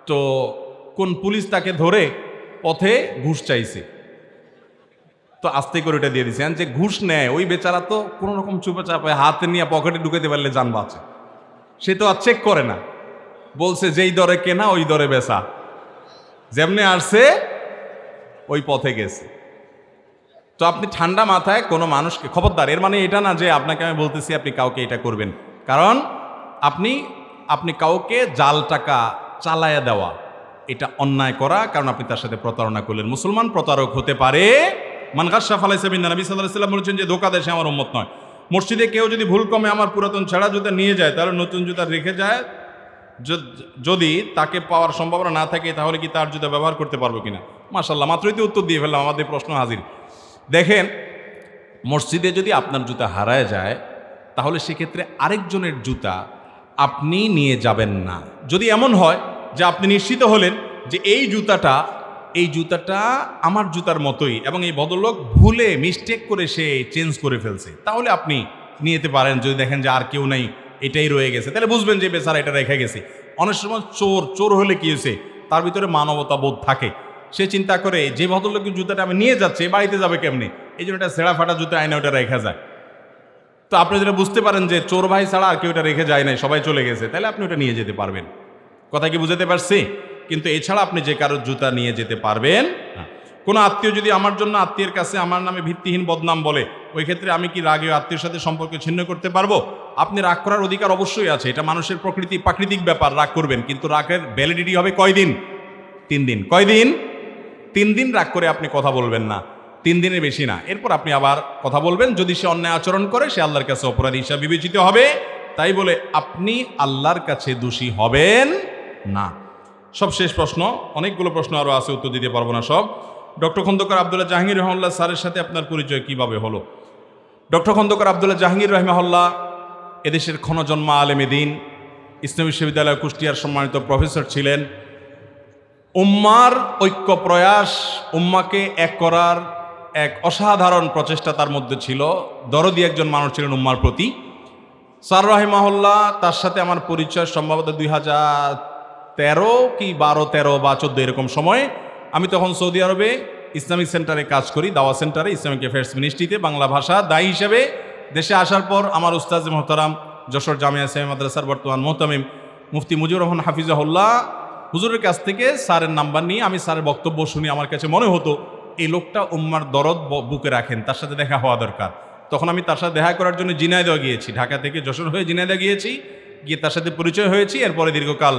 তো কোন পুলিশ তাকে ধরে পথে ঘুষ চাইছে, তো আস্তে করে ওটা দিয়ে দিয়েছে। যে ঘুষ নেয় ওই বেচারা তো কোনো রকম চুপে চাপে হাতে নিয়ে পকেটে ঢুকাতে পারলে জান বাঁচে, সে তো আর চেক করে না। বলছে যেই দরে কেনা ওই দরে বেচা, যেমনি আসছে ওই পথে গেছে। তো আপনি ঠান্ডা মাথায় কোনো মানুষকে, খবরদার, এর মানে এটা না যে আপনাকে আমি বলতেছি আপনি কাউকে এটা করবেন, কারণ আপনি কাউকে জাল টাকা চালায়া দেওয়া এটা অন্যায় করা, কারণ আপনি তার সাথে প্রতারণা করলেন। মুসলমান প্রতারক হতে পারে। মান গাশশা ফালাইসা মিন্না, নবী সাল্লাল্লাহু আলাইহি ওয়াসাল্লাম বলেছেন যে ধোঁকা দেয় সে আমার উম্মত নয়। মসজিদে কেউ যদি ভুল ক্রমে আমার পুরাতন ছেঁড়া জুতা নিয়ে যায়, তাহলে নতুন জুতা রেখে যায়, যদি তাকে পাওয়ার সম্ভাবনা না থাকে, তাহলে কি তার জুতা ব্যবহার করতে পারবো কিনা? মাশাআল্লাহ, মাত্রই তো উত্তর দিয়ে ফেললাম, আমাদের প্রশ্ন হাজির। দেখেন, মসজিদে যদি আপনার জুতা হারায় যায়, তাহলে সেক্ষেত্রে আরেকজনের জুতা আপনি নিয়ে যাবেন না। যদি এমন হয় যে আপনি নিশ্চিত হলেন যে এই জুতাটা আমার জুতার মতোই এবং এই ভদ্রলোক ভুলে মিস্টেক করে সে চেঞ্জ করে ফেলছে, তাহলে আপনি নিয়ে যেতে পারেন। যদি দেখেন যে আর কেউ নেই, এটাই রয়ে গেছে, তাহলে বুঝবেন যে বেচারা এটা রেখে গেছে। অনেক সময় চোর হলে কি হয়েছে, তার ভিতরে মানবতা বোধ থাকে, সে চিন্তা করে যে ভদ্রলোকের জুতাটা আমি নিয়ে যাচ্ছি বাড়িতে যাবে কেমনি, এই জন্য একটা ছেঁড়া ফাটা জুতা আইনে ওটা রেখা যায়। তো আপনি যেটা বুঝতে পারেন যে চোর ভাই ছাড়া আর কেউ এটা রেখে যায় নাই, সবাই চলে গেছে, তাহলে আপনি ওটা নিয়ে যেতে পারবেন। কথা কি বুঝাতে পারছি? কিন্তু এছাড়া আপনি যে কারোর জুতা নিয়ে যেতে পারবেন না। কোনো আত্মীয় যদি আমার জন্য আত্মীয়ের কাছে আমার নামে ভিত্তিহীন বদনাম বলে, ওই ক্ষেত্রে আমি কি রাগে আত্মীয়ের সাথে সম্পর্ক ছিন্ন করতে পারবো? আপনি রাগ করার অধিকার অবশ্যই আছে, এটা মানুষের প্রাকৃতিক ব্যাপার, রাগ করবেন, কিন্তু রাগের ভ্যালিডিটি হবে কয়দিন? 3 দিন। কয়দিন? 3 দিন রাগ করে আপনি কথা বলবেন না, 3 দিনের বেশি না। এরপর আপনি আবার কথা বলবেন। যদি সে অন্যায় আচরণ করে, সে আল্লাহর কাছে অপরাধী হিসাবে বিবেচিত হবে। তাই বলে আপনি আল্লাহর কাছে দোষী হবেন না। সবশেষ প্রশ্ন, অনেকগুলো প্রশ্ন আরও আছে, উত্তর দিতে পারবো না সব। ডক্টর খন্দকার আব্দুল্লাহ জাহাঙ্গীর রহমাল্লাহ স্যারের সাথে আপনার পরিচয় কিভাবে হলো? ডক্টর খন্দকার আব্দুল্লাহ জাহাঙ্গীর রহমাল্লাহ এদেশের ক্ষণজন্মা আলেমে দ্বীন, ইসলামী বিশ্ববিদ্যালয় কুষ্টিয়ার সম্মানিত প্রফেসর ছিলেন। উম্মার ঐক্য প্রয়াস, উম্মাকে এক করার এক অসাধারণ প্রচেষ্টা তার মধ্যে ছিল। দরদি একজন মানুষ ছিলেন উম্মার প্রতি। স্যার রাহিমাহুল্লাহ, তার সাথে আমার পরিচয় সম্ভবত 2013 কি 12-13 বা 14 এরকম সময়। আমি তখন সৌদি আরবে ইসলামিক সেন্টারে কাজ করি, দাওয়া সেন্টারে, ইসলামিক অ্যাফেয়ার্স মিনিস্ট্রিতে বাংলা ভাষা দায়ী হিসেবে। দেশে আসার পর আমার উস্তাজ মোহতারাম যশোর জামিয়া ইসলামিয়া মাদ্রাসার বর্তমান মোহতামিম মুফতি মুজিবুর রহমান হাফিজাহুল্লাহ হুজুরের কাছ থেকে স্যারের নাম্বার নিয়ে আমি স্যারের বক্তব্য শুনি। আমার কাছে মনে হতো এই লোকটা উম্মার দরদ বুকে রাখেন, তার সাথে দেখা হওয়া দরকার। তখন আমি তার সাথে দেখা করার জন্য ঝিনাইদহ গিয়েছি, ঢাকা থেকে যশোর হয়ে ঝিনাইদহ গিয়েছি, গিয়ে তার সাথে পরিচয় হয়েছি। এরপরে দীর্ঘকাল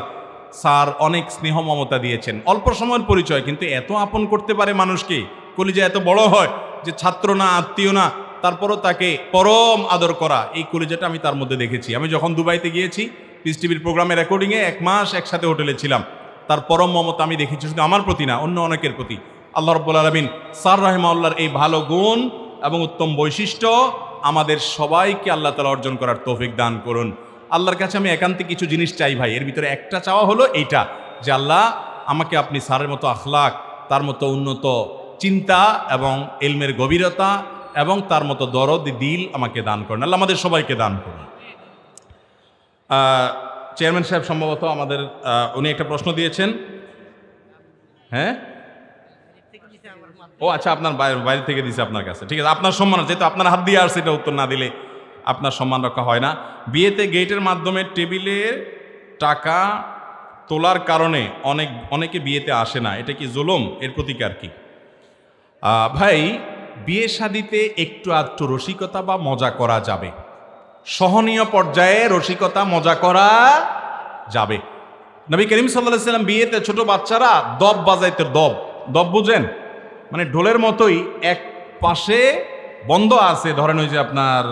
স্যার অনেক স্নেহ মমতা দিয়েছেন। অল্প সময়ের পরিচয়, কিন্তু এত আপন করতে পারে মানুষকে, কলিজা এত বড় হয় যে ছাত্র না, আত্মীয় না, তারপরও তাকে পরম আদর করা, এই কলিজাটা আমি তার মধ্যে দেখেছি। আমি যখন দুবাইতে গিয়েছি পিস টিভির প্রোগ্রামে রেকর্ডিংয়ে 1 মাস একসাথে হোটেলে ছিলাম, তার পরম মমতা আমি দেখেছি, শুধু আমার প্রতি না, অন্য অনেকের প্রতি। আল্লাহ রাব্বুল আলামিন স্যার রাহিমাহুল্লাহর এই ভালো গুণ এবং উত্তম বৈশিষ্ট্য আমাদের সবাইকে আল্লাহ তাআলা অর্জন করার তৌফিক দান করুন। আল্লাহর কাছে আমি একান্তে কিছু জিনিস চাই ভাই, এর ভিতরে একটা চাওয়া হলো এইটা, যে আল্লাহ আমাকে আপনি স্যারের মতো আখলাক, তার মতো উন্নত চিন্তা এবং ইলমের গভীরতা এবং তার মতো দরদ দিল আমাকে দান করেন। আল্লাহ আমাদের সবাইকে দান করুন। চেয়ারম্যান সাহেব সম্ভবত আমাদের উনি একটা প্রশ্ন দিয়েছেন। হ্যাঁ, ও আচ্ছা, আপনার বাইরে থেকে দিয়েছে আপনার কাছে, ঠিক আছে। আপনার সম্মান, যেহেতু আপনার হাত দিয়ে আসছে, এটা উত্তর না দিলে আপনার সম্মান রক্ষা হয় না। বিয়েতে গেটের মাধ্যমে টেবিলের টাকা তোলার কারণে অনেকে বিয়েতে আসে না, এটা কি জুলুম? এর প্রতিকার কি? ভাই, বিয়ে শাদিতে একটু আধটু রসিকতা বা মজা করা যাবে, সহনীয় পর্যায়ে রসিকতা মজা করা যাবে। নবী করিম সাল্লাল্লাহু আলাইহি ওয়াসাল্লাম বিয়েতে ছোট বাচ্চারা দব বাজাইতে, দব বুঝেন, মানে ঢোলের মতোই, এক পাশে বন্ধ আছে, ধরেন ওই যে আপনার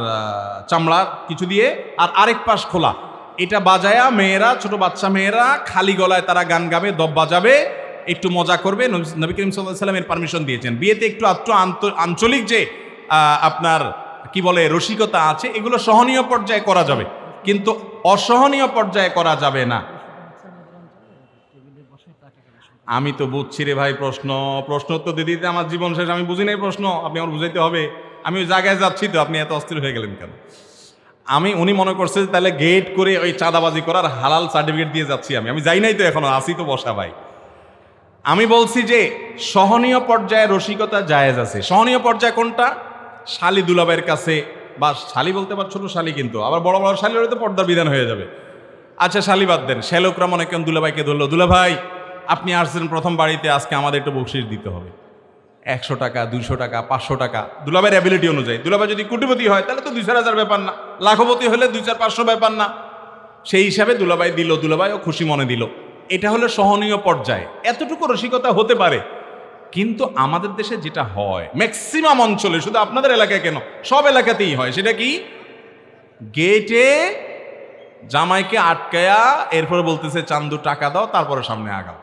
চামড়া কিছু দিয়ে, আর আরেক পাশ খোলা, এটা বাজায়া মেয়েরা, ছোট বাচ্চা মেয়েরা খালি গলায় তারা গান গাবে, দব বাজাবে, একটু মজা করবে। নবী করিম সাল্লাল্লাহু আলাইহি ওয়াসাল্লাম এর পারমিশন দিয়েছেন। বিয়েতে একটু আঞ্চলিক যে আপনার কি বলে রসিকতা আছে, এগুলো সহনীয় পর্যায়ে করা যাবে, কিন্তু অসহনীয় পর্যায়ে করা যাবে না। আমি তো বুঝছি রে ভাই, প্রশ্ন তো দিতে দিতে আমার জীবন শেষ। আমি বুঝি নাই প্রশ্ন, আপনি আমার বুঝাইতে হবে। আমি ওই জায়গায় যাচ্ছি তো, আপনি এত অস্থির হয়ে গেলেন কেন? উনি মনে করছে তাহলে গেট করে ওই চাঁদাবাজি করার হালাল সার্টিফিকেট দিয়ে যাচ্ছি। আমি যাই নাই তো, এখনো আসি তো বসা ভাই। আমি বলছি যে সহনীয় পর্যায়ে রসিকতা জায়েজ আছে। সহনীয় পর্যায়ে কোনটা? শালি দুলাভাইয়ের কাছে, বা শালি বলতে পার ছোট শালি, কিন্তু আবার বড় বড় শালি হলে তো পর্দার বিধান হয়ে যাবে। আচ্ছা, শালি বাদ দেন, শ্যালকরা মনে করেন দুলাভাইকে ধরলো, দুলাভাই আপনি আসছেন প্রথম বাড়িতে, আজকে আমাদের একটু বকশিশ দিতে হবে, 100 টাকা, 200 টাকা, 500 টাকা, দুলাভাইয়ের অ্যাবিলিটি অনুযায়ী। দুলাভাই যদি কোটিপতি হয় তাহলে তো 2-4 ব্যাপার না, লাখপতি হলে 2-4-500 ব্যাপার না, সেই হিসাবে দুলাভাই দিল, দুলাভাইও খুশি মনে দিল। এটা হলো সহনীয় পর্যায়ে, এতটুকু রসিকতা হতে পারে। কিন্তু আমাদের দেশে যেটা হয় ম্যাক্সিমাম অঞ্চলে, শুধু আপনাদের এলাকায় কেন, সব এলাকাতেই হয়, সেটা কি? গেটে জামাইকে আটকায়া এরপরে বলতেছে চান্দু টাকা দাও, তারপরে সামনে আগাও।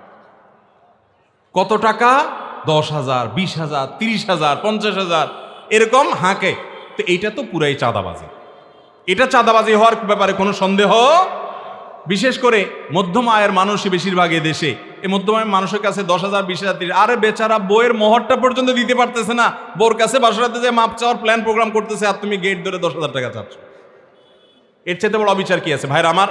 কত টাকা? 10,000, 20,000, 30,000, 50,000 এরকম হাঁকে। তো এইটা তো পুরাই চাঁদাবাজি। এটা চাঁদাবাজি হওয়ার ব্যাপারে কোনো সন্দেহ, বিশেষ করে মধ্যম আয়ের মানুষই বেশিরভাগ দেশে। এই মধ্যম আয়ের মানুষের কাছে 10,000, 20,000, 30,000, আরে বেচারা বইয়ের মোহরটা পর্যন্ত দিতে পারতেছে না, বোর কাছে বাসরাতে যে মাপ চাওয়ার প্ল্যান প্রোগ্রাম করতেছে, আর তুমি গেট ধরে 10,000 টাকা চাচ্ছ। এর চাইতে বড় অবিচার কি আছে? ভাইরা আমার,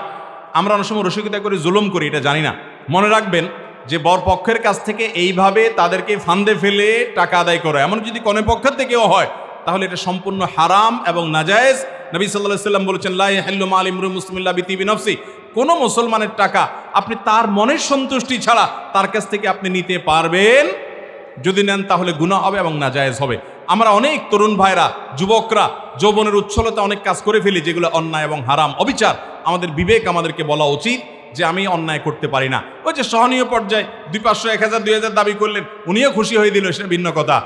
আমরা অনেক সময় রসিকতা করে জুলুম করি, এটা জানি না। মনে রাখবেন যে বর পক্ষের কাছ থেকে এইভাবে তাদেরকে ফান্দে ফেলে টাকা আদায় করা, এমন যদি কনে পক্ষের থেকেও হয়, তাহলে এটা সম্পূর্ণ হারাম এবং নাজায়েজ। নবী সাল্লাল্লাহু আলাইহি ওয়াসাল্লাম বলেছেন, লা ইয়াহিল্লু মাল ইমরুইন মুসলিমিন ইল্লা বিতিবি নফসি। কোনো মুসলমানের টাকা আপনি তার মনের সন্তুষ্টি ছাড়া তার কাছ থেকে আপনি নিতে পারবেন, যদি নেন তাহলে গুনাহ হবে এবং নাজায়েজ হবে। আমরা অনেক তরুণ ভাইরা, যুবকরা যৌবনের উচ্ছলতা অনেক কাজ করে ফেলি যেগুলো অন্যায় এবং হারাম, অবিচার। আমাদের বিবেক আমাদেরকে বলা উচিত যে আমি অন্যায় করতে পারি না। ওই যে সহনীয় পর্যায়ে 200, 500, 1000 দাবি করলেন, উনিও খুশি হয়ে দিল, সেটা ভিন্ন কথা।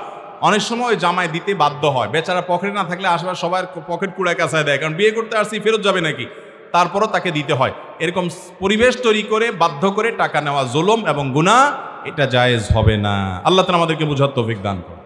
অনেক সময় জামায় দিতে বাধ্য হয়, বেচারা পকেটে না থাকলে আশেপাশে সবার পকেট কুড়ায় কাছায় দেয়, কারণ বিয়ে করতে আসছি ফেরত যাবে নাকি, তারপরও তাকে দিতে হয়। এরকম পরিবেশ তৈরি করে বাধ্য করে টাকা নেওয়া জুলুম এবং গুনাহ, এটা জায়েজ হবে না। আল্লাহ তাআলা আমাদেরকে বুঝার তৌফিক দান করুন।